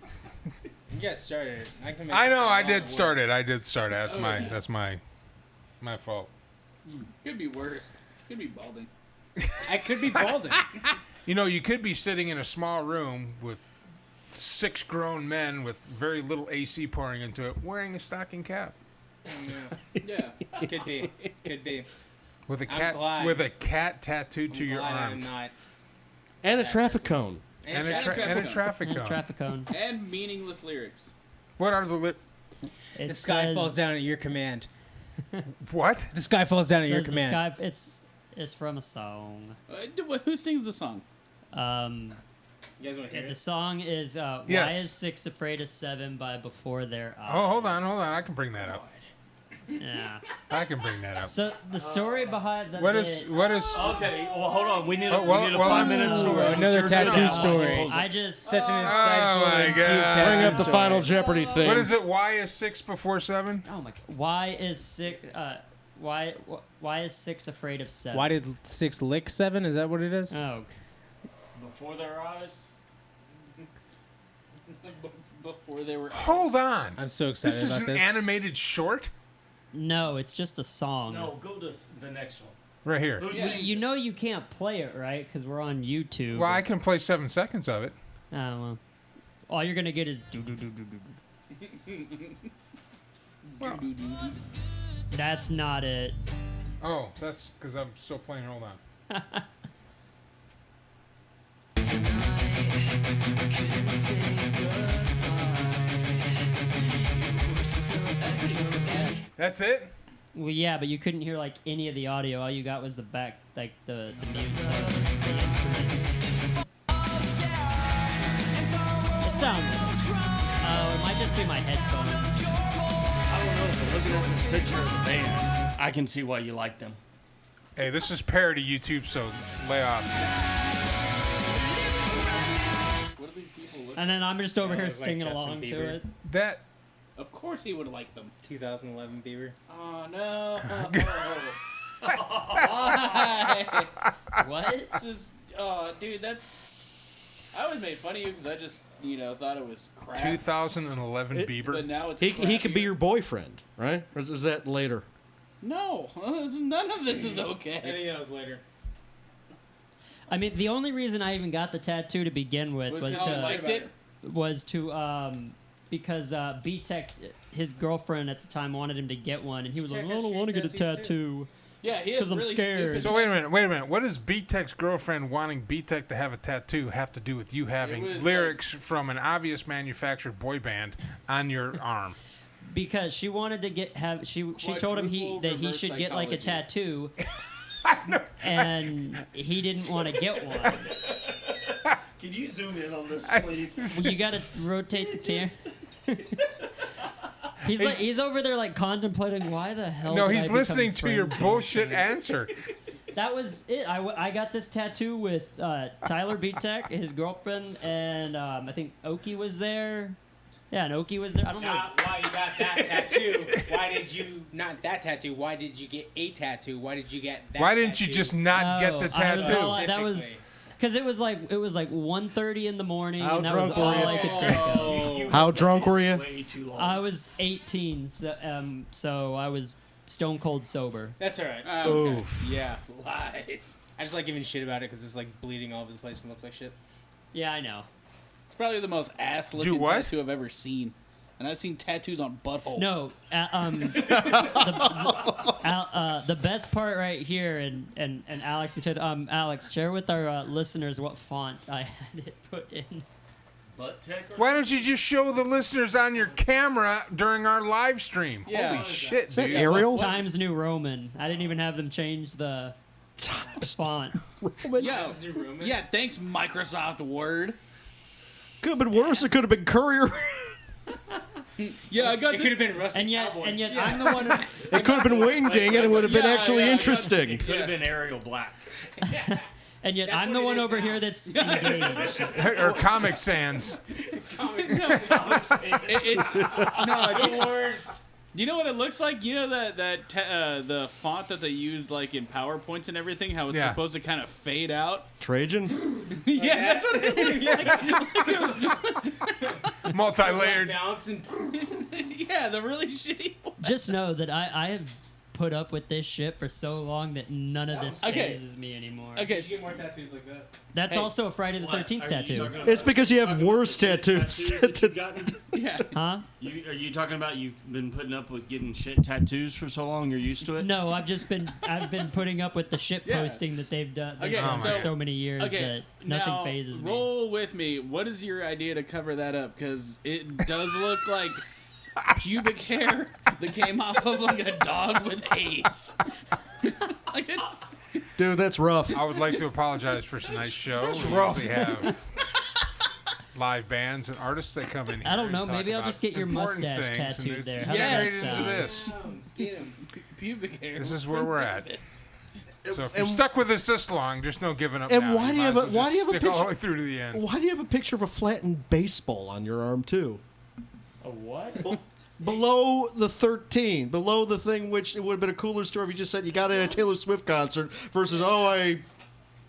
You got started. I can make I it know. a I lot did worse. start it. That's my fault. Could be worse. Could be balding. I could be balding. You could be sitting in a small room with 6 grown men with very little AC pouring into it wearing a stocking cap Yeah, could be. with a I'm glad. cat tattooed to your I'm arm not. And a traffic cone. and a traffic And a cone. traffic cone. And meaningless lyrics. What are the It The sky says- falls down at your command. what? The sky falls down at your says the command. sky- it's from a song. Who sings the song? You guys want to hear The it? song is Why Yes. is 6 Afraid of 7 by Before Their Eyes. Oh, hold on. I can bring that up. Yeah. I can bring that up. So the story behind the What is? bit- Okay, well, hold on. We need a, Well, we need a well, 5-minute story. another You're tattoo good. story. I just Such an Oh insightful my and God. deep tattoo Bring up the story. Final Jeopardy thing. What is it? Why is 6 before 7? Oh my god. Why is 6 why is 6 afraid of 7? Why did 6 lick 7? Is that what it is? Oh. Before their eyes. Before they were. Hold on. I'm so excited This is about an this. animated short No, it's just a song. No, go to the next one. right here. Who's Well, you know you can't play it, right? Because we're on YouTube. Well, I can play 7 seconds of it. Oh, well. All you're gonna get is do do do do do. That's not it. Oh, that's because I'm still playing. Hold on. That's it? Well, yeah, but you couldn't hear like any of the audio. All you got was the back, like the mute. The instrument. It sounds. Oh, it might just be my headphones. I don't know, but looking at this picture of the band, I can see why you like them. Hey, this is parody YouTube, so lay off. What do these people look? And then I'm just over here it's like singing Justin along to Bieber. it. That Of course he would like them. 2011 Bieber. Oh no. Why? What? It's just, oh, dude, that's. I always made fun of you because I just, thought it was crap. 2011 It- Bieber. But now it's. He could be crappier. your boyfriend, right? Or is that later? No, none of this is okay. think that was later. I mean, the only reason I even got the tattoo to begin with was because you to liked it. because B-Tech, his girlfriend at the time wanted him to get one, and he was like, B-Tech I has don't want to get a tattoos, tattoo. Yeah, he is 'Cause I'm really scared. stupid. So wait a minute. What does B-Tech's girlfriend wanting B-Tech to have a tattoo have to do with you having was lyrics from an obvious manufactured boy band on your arm? Because she wanted to she told him Quadruple that he reverse should get like a psychology. tattoo, and he didn't want to get one. Can you zoom in on this, please? Well, you got to rotate the camera. He's over there like contemplating why the hell. No, did he's I listening become to your friends with bullshit you? answer. That was it. I got this tattoo with Tyler B-Tech, his girlfriend, and I think Oki was there. Yeah, and Oki was there. I don't know. Not why you got that tattoo. Why did you not that tattoo? Why did you get a tattoo? Why did you get that? Why didn't you tattoo? just not get the I was tattoo? all- that was Specifically. because it was like 1:30 in the morning, How and that was drunk were all you? I could think of. How drunk were you? Way too long. I was 18, so I was stone cold sober. That's all right. Okay. Yeah. Lies. I just like giving shit about it because it's like bleeding all over the place and looks like shit. Yeah, I know. It's probably the most ass-looking what? tattoo I've ever seen. And I've seen tattoos on buttholes. No, the best part right here, and Alex, Alex, share with our listeners what font I had it put in. Butt tech or Why don't you just show the listeners on your camera during our live stream? Yeah. Holy shit, that dude. Arial? Times New Roman. I didn't even have them change the font. Yeah. Yeah, thanks, Microsoft Word. Could have been worse. It could have been Courier. Yeah, I got It this. could have been Rusty And yet, Cowboy. I'm the one. It could have been Wingding, and it would have been Yeah, actually yeah, I got- interesting. Could have been Ariel Black. And yet, That's I'm the what it one is over now. here that's engaged. Or Comic Sans. It's no, I the don't. worst. You know what it looks like? You know the font that they used like in PowerPoints and everything. How it's Yeah. supposed to kind of fade out. Trajan? Yeah, that's what it looks like. Multi-layered. Bounce and Yeah, the really shitty one. Just know that I have put up with this shit for so long that none of this Okay. phases me anymore. Okay, You should get more tattoos like that. That's Hey, also a Friday the 13th tattoo. It's because you have worse tattoos. that you've gotten? yeah. Huh? Are you talking about you've been putting up with getting shit tattoos for so long you're used to it? No, I've been putting up with the shit Yeah. posting that they've done Okay, for so- so many years Okay, that nothing now, phases me. roll with me. What is your idea to cover that up? Because it does look like pubic hair that came off of like a dog with AIDS. Like it's Dude, that's rough. I would like to apologize for tonight's show. We usually have live bands and artists that come in here. I don't know, and talk maybe I'll about just get your important mustache things, and tattooed it's there. How does that generated into sound? this. get him pubic hair. This is where we're at. This. So if you're stuck with us this long, just no giving up. And now. why do you have might a- as well why do you just have a stick all the picture- way through to the end? Why do you have a picture of a flattened baseball on your arm, too? A what? Below the 13, below the thing, which it would have been a cooler story if you just said you got it at a Taylor Swift concert versus, I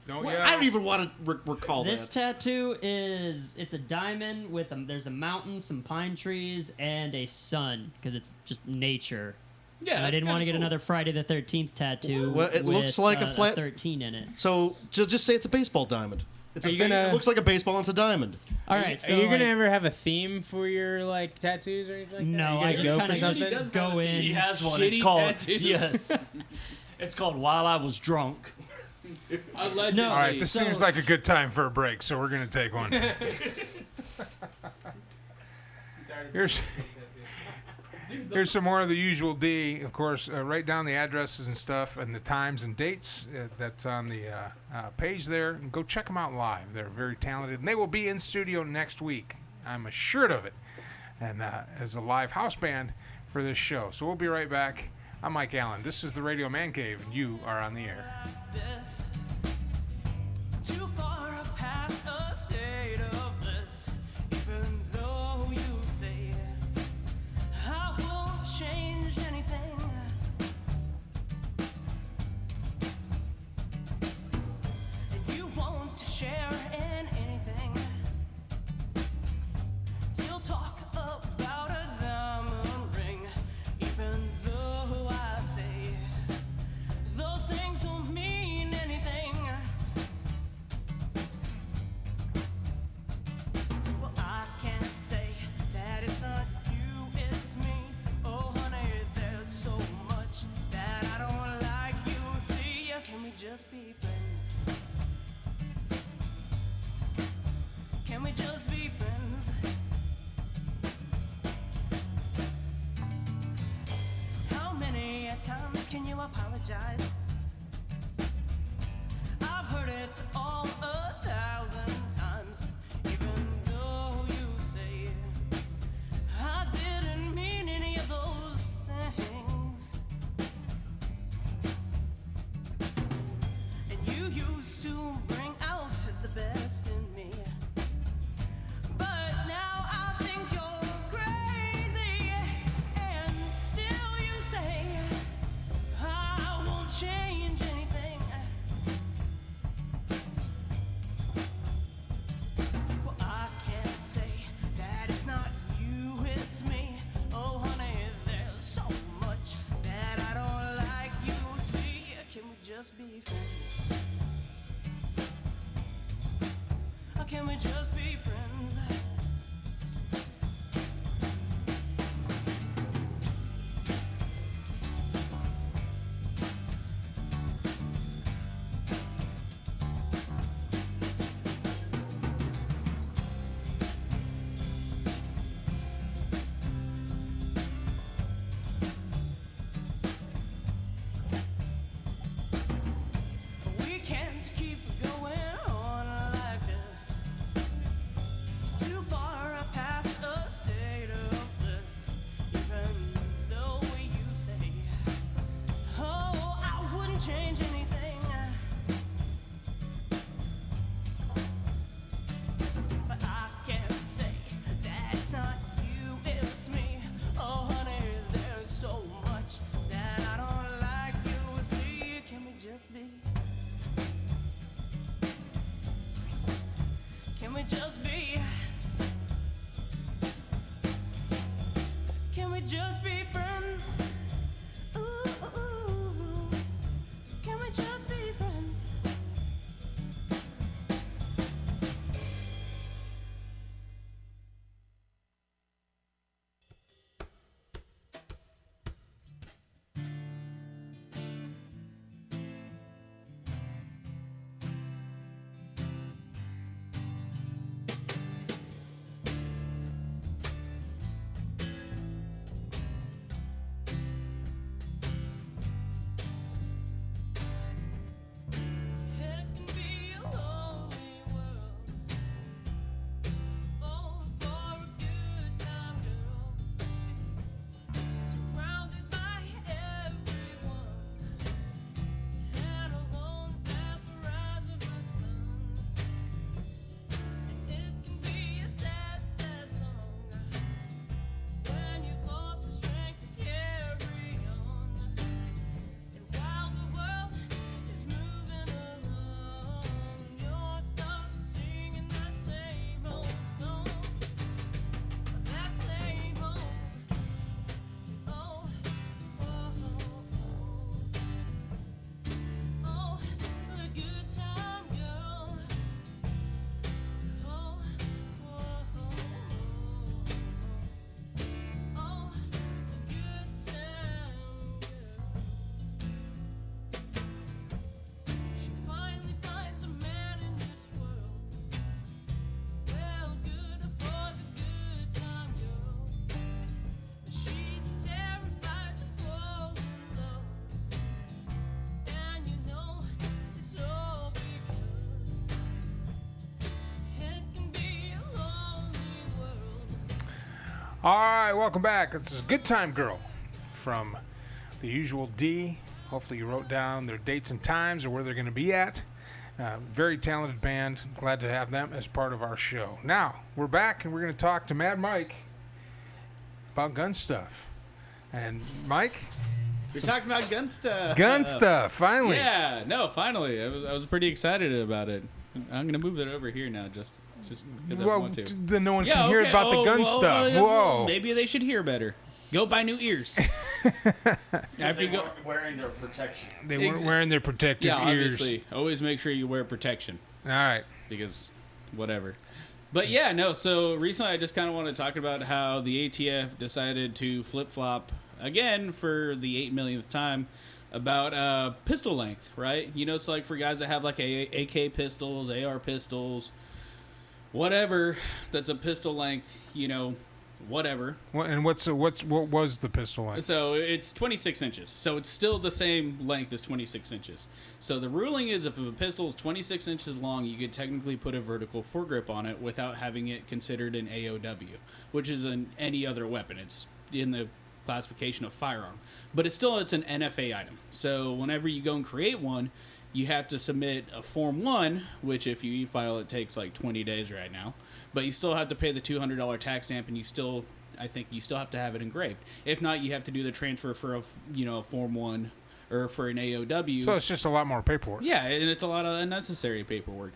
don't even want to recall This that. tattoo it's a diamond with there's a mountain, some pine trees, and a sun because it's just nature. Yeah, And I that's didn't want to kinda get cool. another Friday the 13th tattoo. Well, it with, looks like a flat- 13 in it. So just say it's a baseball diamond. It's Are a you gonna- it looks like a baseball and it's a diamond. All right, so Are you gonna like, ever have a theme for your like tattoos or anything like that? No, Are you I gonna just go kinda for something. does go in. He has one. Shitty It's called tattoos. yes. It's called While I Was Drunk. Allegedly. No. All right, this So- seems like a good time for a break, so we're gonna take one. Here's some more of the usual D. Of course, write down the addresses and stuff and the times and dates that's on the page there. And go check them out live. They're very talented. And they will be in studio next week. I'm assured of it. And as a live house band for this show. So we'll be right back. I'm Mike Allen. This is the Radio Mancave, and you are on the air. This too far past a state of bliss. Even though you say I won't change anything, and you won't share in anything. Still talk about a diamond ring, even though I say those things don't mean anything. Well, I can't say that it's not you, it's me. Oh, honey, there's so much that I don't like you. See, can we just be friends? Can we just be friends? How many times can you apologize? I've heard it all 1,000 times, even though you say I didn't mean any of those things. And you used to bring out the best in me, but now I think you're crazy, and still you say I won't change anything. Well, I can't say that it's not you, it's me. Oh, honey, there's so much that I don't like you. See, can we just be friends? Or can we just be friends? We can't keep going on like this. Too far past a state of bliss. Even though you say, oh, I wouldn't change anything. But I can't say that it's not you, it's me. Oh, honey, there's so much that I don't like you. See, can we just be? Can we just be? Can we just be friends? Ooh, ooh, All right, welcome back. This is Good Time Girl from the usual D. Hopefully you wrote down their dates and times or where they're going to be at. Very talented band. Glad to have them as part of our show. Now, we're back and we're going to talk to Mad Mike about gun stuff. And Mike? We're talking about gun stuff. Gun stuff, finally. Yeah, no, finally. I was pretty excited about it. I'm going to move it over here now just because I want to. Then no one can hear about the gun stuff. Whoa. Maybe they should hear better. Go buy new ears. After you go wearing their protection. They weren't wearing their protective ears. Obviously. Always make sure you wear protection. All right. Because whatever. But yeah, no, so recently I just kind of want to talk about how the ATF decided to flip-flop again for the 8 millionth time about pistol length, right? You know, it's like for guys that have like AK pistols, AR pistols, whatever that's a pistol length, you know, whatever. What was the pistol length? So it's 26 inches. So it's still the same length as 26 inches. So the ruling is if a pistol is 26 inches long, you could technically put a vertical foregrip on it without having it considered an AOW, which is any other weapon. It's in the classification of firearm. But it's an NFA item. So whenever you go and create one, you have to submit a Form 1, which if you e-file, it takes like 20 days right now. But you still have to pay the $200 tax stamp, and I think you still have to have it engraved. If not, you have to do the transfer for a Form 1 or for an AOW. So it's just a lot more paperwork. Yeah, and it's a lot of unnecessary paperwork,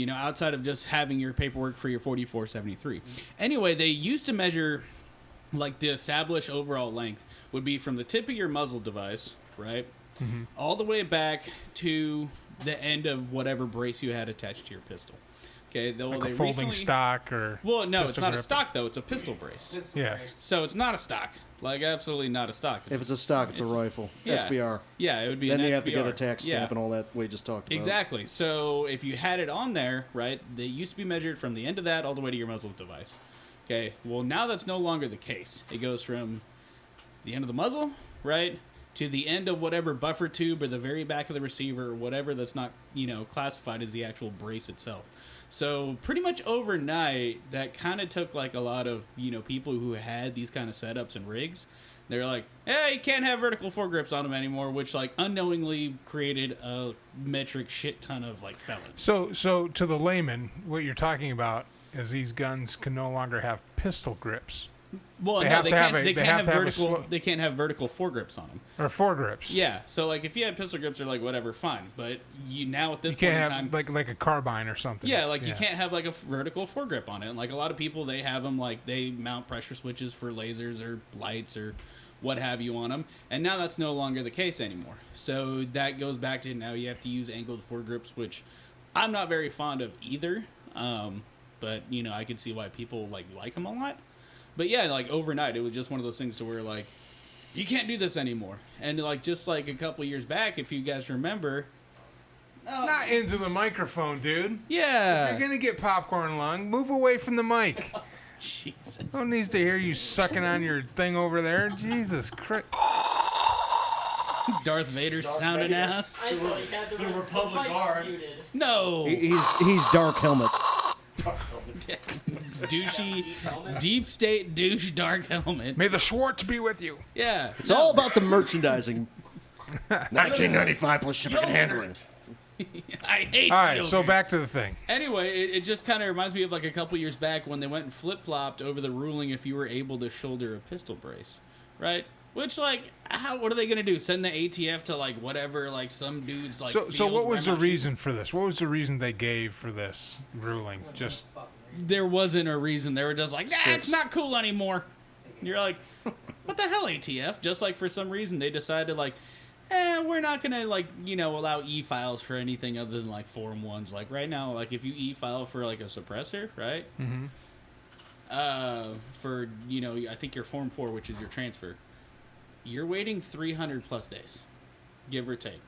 outside of just having your paperwork for your 4473. Anyway, they used to measure, like the established overall length would be from the tip of your muzzle device, right, all the way back to the end of whatever brace you had attached to your pistol. Okay, like a folding stock or... Well, no, it's not a stock, though. It's a pistol brace. Yeah. So it's not a stock. Like, absolutely not a stock. If it's a stock, it's a rifle. Yeah. SBR. Yeah, it would be then an SBR. You have to get a tax stamp and all that we just talked about. Exactly. So if you had it on there, right, they used to be measured from the end of that all the way to your muzzle device. Okay, well, now that's no longer the case. It goes from the end of the muzzle, right, to the end of whatever buffer tube or the very back of the receiver or whatever that's not, classified as the actual brace itself. So pretty much overnight, that kind of took like a lot of, people who had these kind of setups and rigs. They're like, hey, you can't have vertical foregrips on them anymore, which like unknowingly created a metric shit ton of like felons. So to the layman, what you're talking about is these guns can no longer have pistol grips. Well, they can't have vertical foregrips on them. Or foregrips. Yeah. So like if you had pistol grips, they're like whatever, fine. But you now at this point in time, time, like a carbine or something. Yeah, like you can't have like a vertical foregrip on it. And like a lot of people, they have them like they mount pressure switches for lasers or lights or what have you on them. And now that's no longer the case anymore. So that goes back to now you have to use angled foregrips, which I'm not very fond of either. But I can see why people like them a lot. But yeah, like overnight, it was just one of those things to where like, you can't do this anymore. And like just like a couple years back, if you guys remember. Not into the microphone, dude. Yeah. If you're going to get popcorn lung, move away from the mic. Jesus. No one needs to hear you sucking on your thing over there. Jesus Christ. Darth Vader sounding ass. I thought he had the Republic Guard. No. He's Dark Helmets. Douchey, deep state douche dark helmet. May the Schwartz be with you. Yeah. It's all about the merchandising. 1995 plus shipping and handling. I hate All right, yogurt. so back to the thing. Anyway, it just kind of reminds me of like a couple years back when they went and flip-flopped over the ruling if you were able to shoulder a pistol brace, right? Which, like, what are they going to do? Send the ATF to, like, whatever, like, some dude's, like, So what was the reason for this? What was the reason they gave for this ruling? Just... There wasn't a reason. They were just like, it's not cool anymore. And you're like, what the hell, ATF? Just, like, for some reason, they decided, like, we're not going to, like, allow e-files for anything other than, like, Form 1s. Like, right now, like, if you e-file for, like, a suppressor, right? Mm-hmm. For, I think your Form 4, which is your transfer, you're waiting 300 plus days, give or take.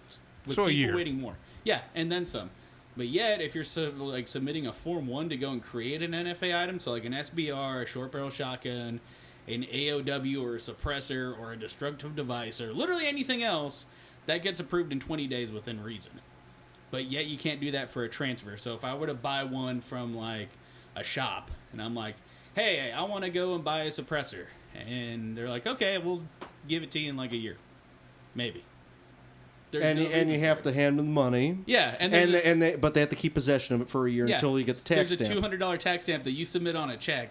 With so a people year. Waiting more. Yeah, and then some. But yet, if you're submitting a Form 1 to go and create an NFA item, so like an SBR, a short barrel shotgun, an AOW or a suppressor or a destructive device or literally anything else, that gets approved in 20 days within reason. But yet you can't do that for a transfer. So if I were to buy one from like a shop and I'm like, hey, I want to go and buy a suppressor. And they're like, okay, we'll give it to you in like a year. Maybe. And you have to hand them the money. Yeah, but they have to keep possession of it for a year until you get the tax stamp. There's a $200 tax stamp that you submit on a check,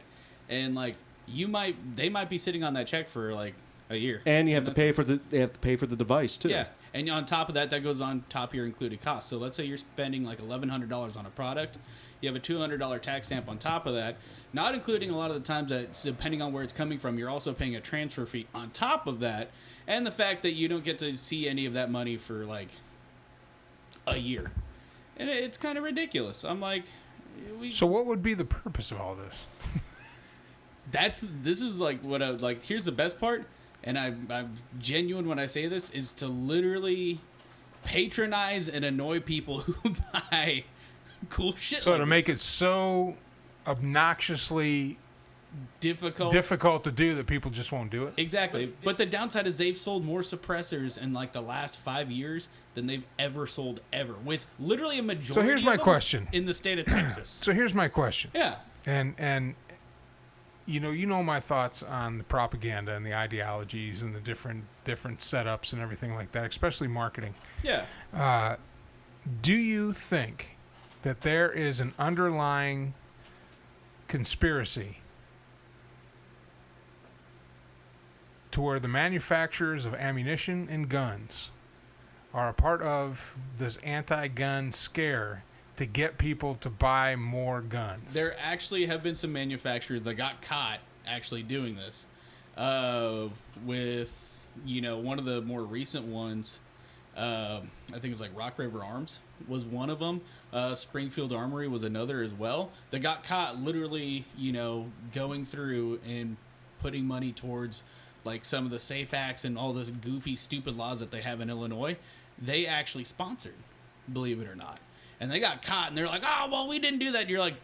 and like they might be sitting on that check for like a year. And you have to pay for the device too. Yeah, and on top of that goes on top of your included cost. So let's say you're spending like $1,100 on a product, you have a $200 tax stamp on top of that. Not including a lot of the times that, depending on where it's coming from, you're also paying a transfer fee on top of that. And the fact that you don't get to see any of that money for like a year. And it's kind of ridiculous. I'm like... So what would be the purpose of all this? This is like what I was like, here's the best part, and I'm genuine when I say this, is to literally patronize and annoy people who buy cool shit. So like to this. make it so obnoxiously... difficult to do that people just won't do it. Exactly. But the downside is they've sold more suppressors in like the last 5 years than they've ever sold ever, with literally a majority. So here's my question in the state of Texas. So here's my question. Yeah. And you know my thoughts on the propaganda and the ideologies and the different setups and everything like that, especially marketing. Yeah. Do you think that there is an underlying conspiracy to where the manufacturers of ammunition and guns are a part of this anti-gun scare to get people to buy more guns? There actually have been some manufacturers that got caught actually doing this. With, one of the more recent ones, I think it's like Rock River Arms was one of them. Springfield Armory was another as well. That got caught literally, going through and putting money towards like some of the SAFE Acts and all those goofy, stupid laws that they have in Illinois. They actually sponsored, believe it or not. And they got caught, and they're like, oh, well, we didn't do that. And you're like,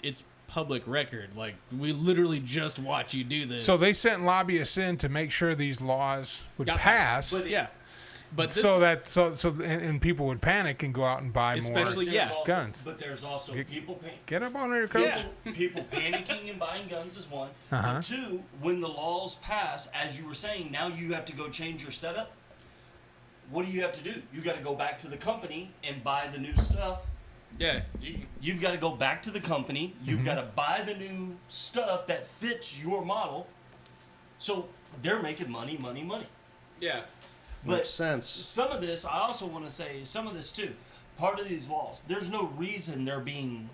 it's public record. Like, we literally just watch you do this. So they sent lobbyists in to make sure these laws would pass. But, yeah. But this, and people would panic and go out and buy more guns. But there's also people get up on your coach. Yeah. People panicking and buying guns is one. Uh-huh. But two, when the laws pass, as you were saying, now you have to go change your setup. What do you have to do? You got to go back to the company and buy the new stuff. Yeah. You've got to go back to the company. You've got to buy the new stuff that fits your model. So they're making money. Yeah. But makes sense. Some of this, I also want to say, some of this too. Part of these laws, there's no reason they're being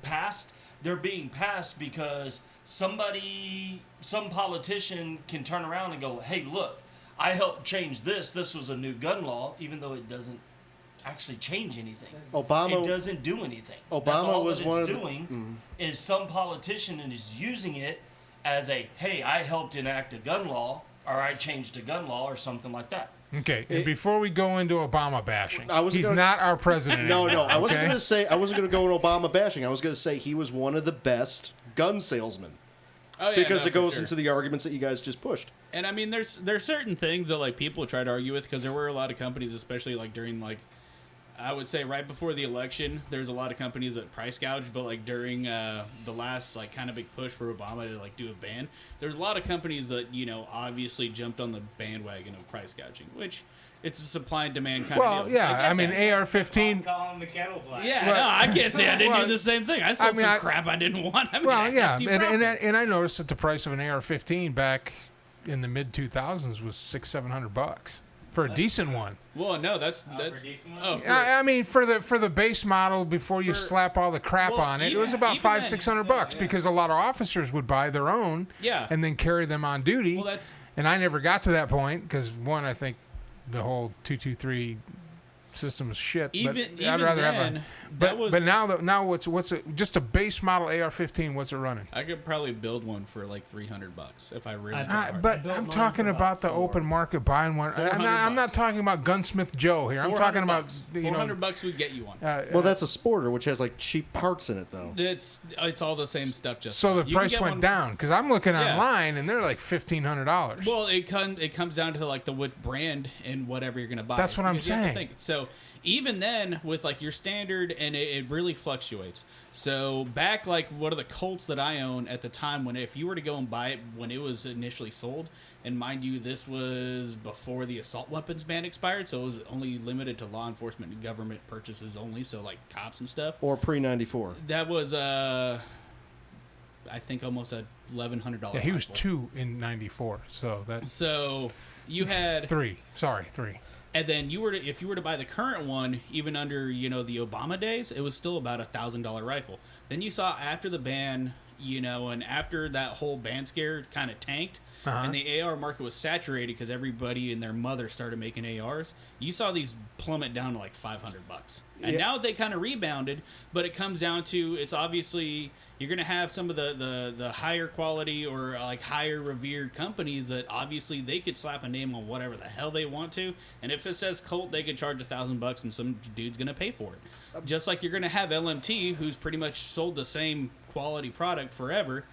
passed. They're being passed because some politician can turn around and go, hey, look, I helped change this. This was a new gun law, even though it doesn't actually change anything. It doesn't do anything. Obama was one of doing is some politician is using it as a, hey, I helped enact a gun law, or I changed a gun law, or something like that. Okay, and before we go into Obama bashing, he's not our president. No, I wasn't going to say. I wasn't going to go into Obama bashing. I was going to say he was one of the best gun salesmen. Oh, yeah, because it goes into the arguments that you guys just pushed. And I mean, there's certain things that like people try to argue with, because there were a lot of companies, especially like during like, I would say right before the election, there's a lot of companies that price gouged, but like during the last like kind of big push for Obama to like do a ban, there's a lot of companies that obviously jumped on the bandwagon of price gouging, which it's a supply and demand kind of deal. Well, yeah, I mean AR-15. Calling the kettle black. Yeah, no, I can't say I didn't do the same thing. I sold some crap I didn't want. I mean, and I noticed that the price of an AR-15 back in the mid 2000s was $600-700 for a decent one. Well, no, that's for a decent one? Oh, I mean, for the base model before you slap all the crap on it, it was about $500-600 because a lot of officers would buy their own, and then carry them on duty. Well, and I never got to that point because one, I think the whole 223 system is shit. I'd rather have a. But now what's just a base model AR-15? What's it running? I could probably build one for like $300 if I really. But I'm talking about the open market buying one. I'm not talking about Gunsmith Joe here. I'm talking about $400 would get you one. Well, that's a Sporter, which has like cheap parts in it, though. It's all the same stuff. Just so the price went down because I'm looking online and they're like $1,500. Well, it comes down to like what brand and whatever you're gonna buy. That's what I'm saying. So So even then, with like your standard, and it really fluctuates. So back like one of the Colts that I own at the time, when if you were to go and buy it when it was initially sold, and mind you, this was before the assault weapons ban expired, so it was only limited to law enforcement and government purchases only, so like cops and stuff. Or pre-94. That was I think almost a $1,100. Yeah, he was 2 in '94, so that's So you had 3. Sorry, 3. And then if you were to buy the current one, even under the Obama days, it was still about $1,000 rifle. Then you saw after the ban, and after that whole ban scare kind of tanked, and the AR market was saturated because everybody and their mother started making ARs. You saw these plummet down to like $500, and now they kind of rebounded. But it comes down to it's obviously you're going to have some of the higher quality or like higher revered companies that obviously they could slap a name on whatever the hell they want to, and if it says Colt, they could charge $1,000 and some dude's going to pay for it. Just like you're going to have LMT, who's pretty much sold the same quality product forever.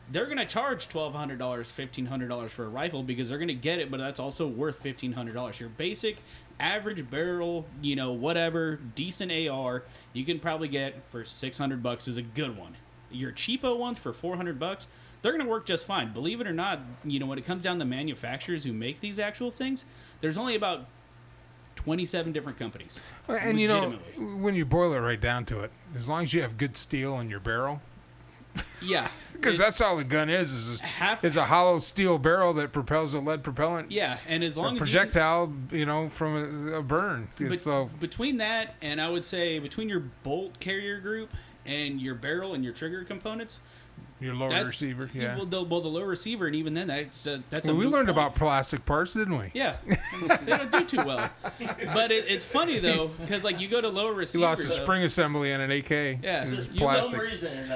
They're going to charge $1,200, $1,500 for a rifle because they're going to get it, but that's also worth $1,500. Your basic average barrel, whatever, decent AR, you can probably get for $600 is a good one. Your cheapo ones for $400, they're going to work just fine. Believe it or not, when it comes down to manufacturers who make these actual things, there's only about 27 different companies. And when you boil it right down to it, as long as you have good steel in your barrel. Yeah. Because that's all the gun is a hollow steel barrel that propels a lead propellant. Yeah, and as long as projectile, from a burn. So between that, and I would say between your bolt carrier group and your barrel and your trigger components, your lower receiver, yeah. The lower receiver, and even then, that's we learned about plastic parts, didn't we? Yeah, they don't do too well. But it's funny though, because like you go to lower receivers. He lost a spring assembly in an AK. Yeah, for plastic. some reason.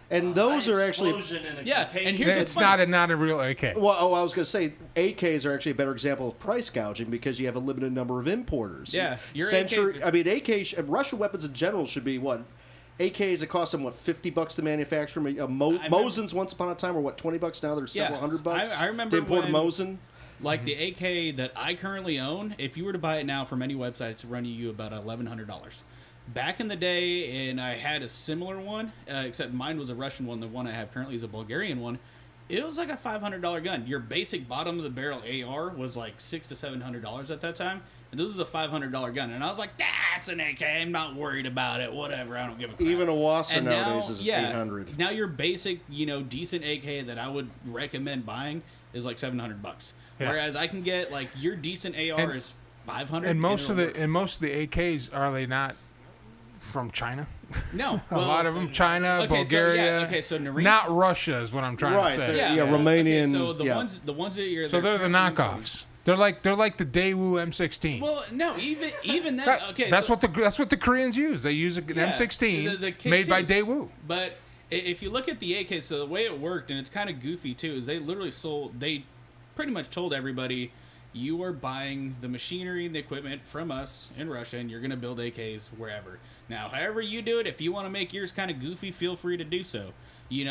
And those are actually and here's it's not a real AK. Well, I was going to say AKs are actually a better example of price gouging because you have a limited number of importers. Yeah, your AKs. I mean, AKs, Russian weapons in general should be what. AKs, it cost them $50 to manufacture. Mosins once upon a time were $20 now. They're several $100. I remember to import a Mosin. Like the AK that I currently own, if you were to buy it now from any website, it's running you about $1,100. Back in the day, and I had a similar one, except mine was a Russian one. The one I have currently is a Bulgarian one. It was like a $500 gun. Your basic bottom of the barrel AR was like $600 to $700 at that time. And this is a $500 gun. And I was like, that's an AK. I'm not worried about it. Whatever. I don't give a crap. Even a Wasser nowadays is $800. $800. Now your basic, decent AK that I would recommend buying is like $700. Yeah. Whereas I can get like your decent AR is $500. And most of the AKs, are they not from China? No. A lot of them, China, Bulgaria. So not Russia is what I'm trying to say. Romanian. Okay, so the ones that you're. So they're the knockoffs. They're like the Daewoo M16. Well, no, even that. Okay, that's what the Koreans use. They use an M16 the made by Daewoo. But if you look at the AK, so the way it worked, and it's kind of goofy too, is they literally they pretty much told everybody, you are buying the machinery and the equipment from us in Russia, and you're going to build AKs wherever. Now, however you do it, if you want to make yours kind of goofy, feel free to do so.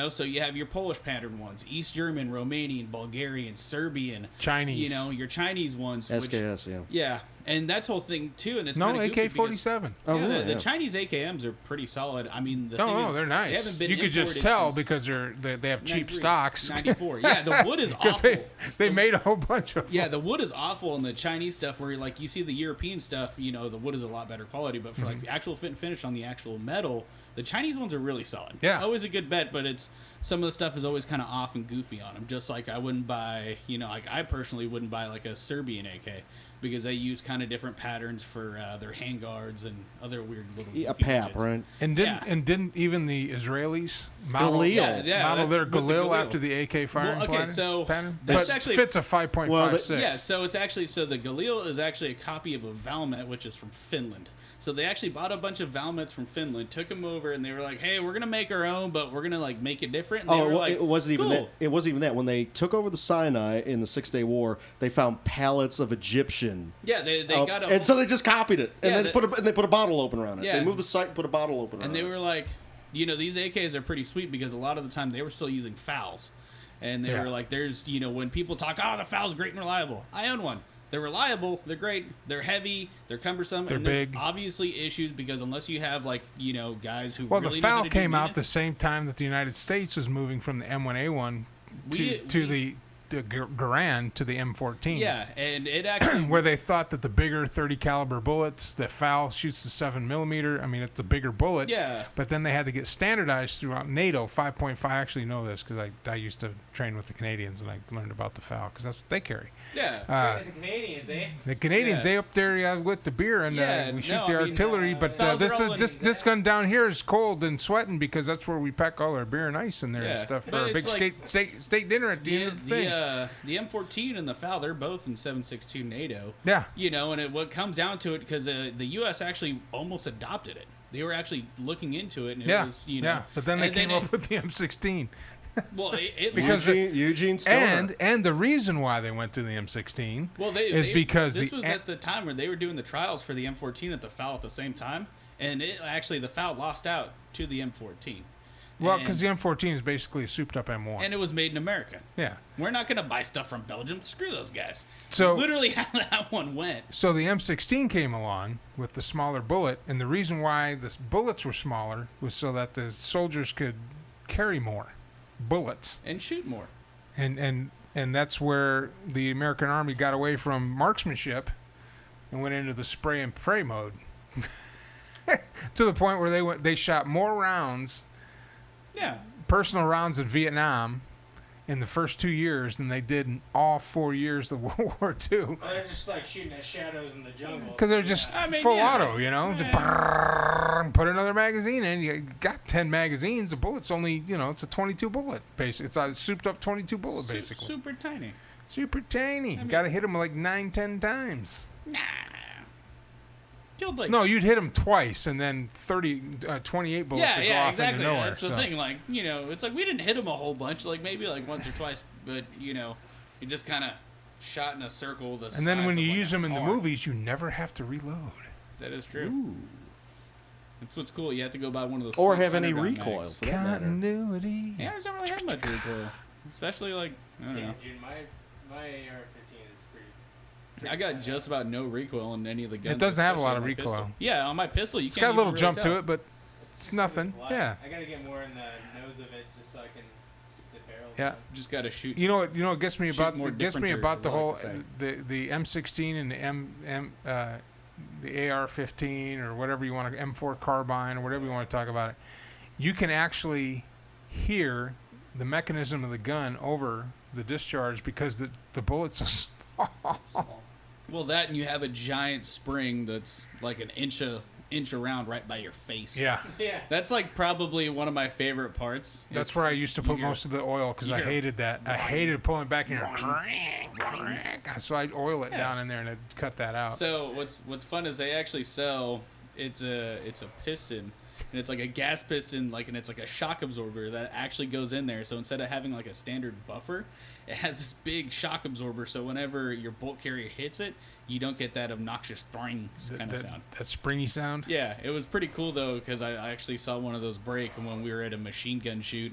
So you have your Polish pattern ones, East German, Romanian, Bulgarian, Serbian, Chinese. Your Chinese ones. SKS, Yeah, and that's whole thing too, and it's no AK-47. The Chinese AKMs are pretty solid. I mean, they're nice. They haven't been you could just tell because they have cheap stocks. 94. Yeah, the wood is awful. They made a whole bunch of them. Yeah, the wood is awful in the Chinese stuff. Where like you see the European stuff, the wood is a lot better quality. But for like the actual fit and finish on the actual metal, the Chinese ones are really solid. Yeah, always a good bet. But it's some of the stuff is always kind of off and goofy on them. Just like I wouldn't buy, like I personally wouldn't buy like a Serbian AK. Because they use kind of different patterns for their handguards and other weird little PAP, right? And didn't even the Israelis model their Galil after the AK firing pattern? But actually fits a 5.56. Yeah, so it's actually the Galil is actually a copy of a Valmet, which is from Finland. So they actually bought a bunch of Valmets from Finland, took them over, and they were like, "Hey, we're gonna make our own, but we're gonna like make it different." And it wasn't even that. It wasn't even that. When they took over the Sinai in the 6-Day War, they found pallets of Egyptian. Yeah, they got a. And so they just copied it, and then put a bottle opener on it. Yeah. They moved the site and put a bottle opener on it. And they were like, these AKs are pretty sweet because a lot of the time they were still using FALs. And they were like, there's, when people talk, the FAL's great and reliable. I own one. They're reliable. They're great. They're heavy. They're cumbersome. They're and there's big. obviously issues because unless you have guys who Well, really the know how FAL to do came out the maintenance- same time that the United States was moving from the M1A1 to the Garand to the M14. Yeah, and it actually Where they thought that the bigger 30 caliber bullets, the FAL shoots the 7mm. I mean, it's the bigger bullet. Yeah. But then they had to get standardized throughout NATO. 5.5. I actually know this because I used to train with the Canadians and I learned about the FAL because that's what they carry. Yeah. The Canadians, eh? The Canadians, Yeah. they up there with the beer and Yeah, we shoot no, the I mean, artillery. But FALs are all this gun down here is cold and sweating because that's where we pack all our beer and ice in there and Yeah, stuff for but a big it's like- state dinner at the end of the thing. The M14 and the FAL, they're both in 7.62 NATO. Yeah. And what comes down to it, because the U.S. actually almost adopted it. They were actually looking into it, and it was, yeah. But then they and came up with the M16. Well, it Because Eugene Stoner. And the reason why they went to the M16 is because this was at the time where they were doing the trials for the M14 at the FAL at the same time, and the FAL lost out to the M14. well, because the M14 is basically a souped-up M1. And it was made in America. Yeah. We're not going to buy stuff from Belgium. Screw those guys. So literally how that one went. So the M16 came along with the smaller bullet, and the reason why the bullets were smaller was so that the soldiers could carry more bullets. And shoot more. And that's where the American Army got away from marksmanship and went into the spray and pray mode. To the point where they shot more rounds, Yeah. personal rounds in Vietnam in the first 2 years than they did in all 4 years of World War II. Oh, they're just like shooting at shadows in the jungle. Because they're just I mean, full yeah. auto, Just brrrr, put another magazine in. You got 10 magazines. The bullet's only, it's a 22 bullet. Basically, it's a souped up 22 bullet, basically. Super tiny. Super tiny. Got to hit them like 9-10 times. Nah. Killed like No, you'd hit them twice, and then 28 bullets would go off exactly. into nowhere. That's the thing. Like, it's like we didn't hit them a whole bunch. Like maybe like once or twice, but you just kind of shot in a circle. And then when you use them in the movies, you never have to reload. That is true. Ooh. That's what's cool. You have to go buy one of those. Or sweet have any underground recoil. mags. For that matter. Continuity. Yeah, I don't really have much recoil, especially like I don't know. Dude, my AR-15 is pretty. I got just about no recoil on any of the guns. It doesn't have a especially lot on of my pistol. recoil. Yeah, on my pistol, you It's can't. got a little even jump really to tell. it, but it's nothing. light. Yeah. I gotta get more in the nose of it just so I can keep the barrel. Yeah. down. Just gotta shoot. You know what gets me Shoot about more the different the I like whole to say. the M16 and the AR-15 or whatever you want to M4 carbine or whatever you want to talk about it. You can actually hear the mechanism of the gun over the discharge because the bullets are small. Well, that and you have a giant spring that's like an inch around right by your face. Yeah. Yeah. That's like probably one of my favorite parts. That's It's- where I used to you put hear- most of the oil because I you hear- hated that. I hated pulling back in here. So I'd oil it Yeah. down in there and I'd cut that out. So what's fun is they actually sell it's a piston. And it's like a gas piston, and it's like a shock absorber that actually goes in there. So instead of having like a standard buffer, it has this big shock absorber. So whenever your bolt carrier hits it, you don't get that obnoxious thring kind of sound. That springy sound. Yeah, it was pretty cool though because I actually saw one of those break when we were at a machine gun shoot,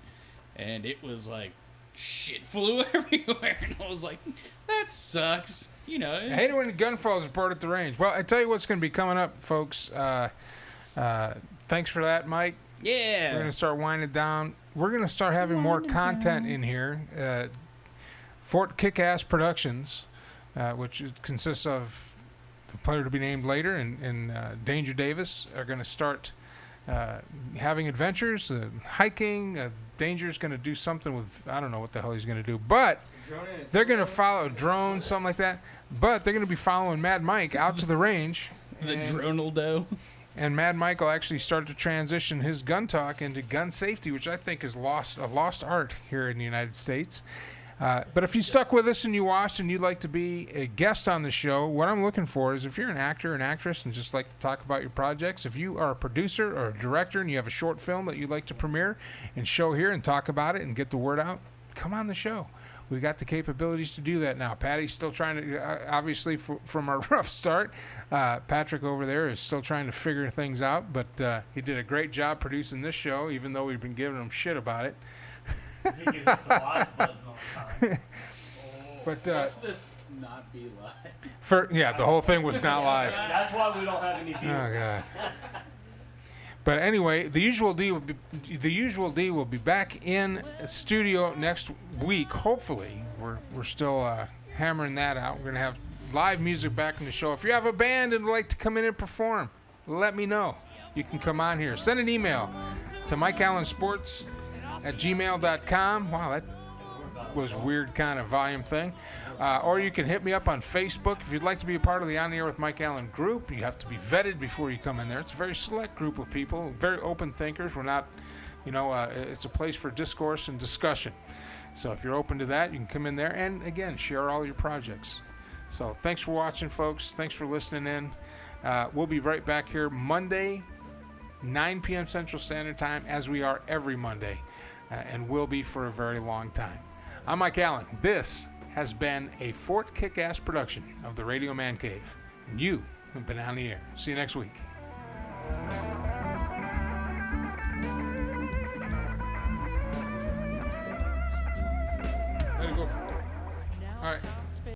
and it was like shit flew everywhere, and I was like, that sucks. I hate it when the gun falls apart at the range. Well, I tell you what's going to be coming up, folks. Thanks for that, Mike. Yeah. We're going to start winding down. We're going to start having more content in here. Fort Kickass Productions, which consists of the player to be named later and Danger Davis, are going to start having adventures, hiking. Danger's going to do something with, I don't know what the hell he's going to do, but they're going to follow a drone, something like that. But they're going to be following Mad Mike out to the range. The Dronaldo. And Mad Mike will actually start to transition his gun talk into gun safety, which I think is a lost art here in the United States. But if you stuck with us and you watched and you'd like to be a guest on the show, what I'm looking for is if you're an actor, an actress, and just like to talk about your projects, if you are a producer or a director and you have a short film that you'd like to premiere and show here and talk about it and get the word out, come on the show. We got the capabilities to do that now. Patty's still trying to, obviously, from our rough start, Patrick over there is still trying to figure things out, but he did a great job producing this show, even though we've been giving him shit about it. But Watch this not be live. the whole thing was not live. That's why we don't have any viewers. Oh God. But anyway, the usual D will be back in studio next week. Hopefully, we're still hammering that out. We're gonna have live music back in the show. If you have a band and would like to come in and perform, let me know. You can come on here. Send an email to mikeallensports@gmail.com. Wow, that was a weird kind of volume thing. Or you can hit me up on Facebook. If you'd like to be a part of the On the Air with Mike Allen group, you have to be vetted before you come in there. It's a very select group of people, very open thinkers. We're not, it's a place for discourse and discussion. So if you're open to that, you can come in there and, again, share all your projects. So thanks for watching, folks. Thanks for listening in. We'll be right back here Monday, 9 p.m. Central Standard Time, as we are every Monday, and will be for a very long time. I'm Mike Allen. This has been a Fort Kickass production of the Radio Mancave, and you have been on the air. See you next week. Let it go. All right.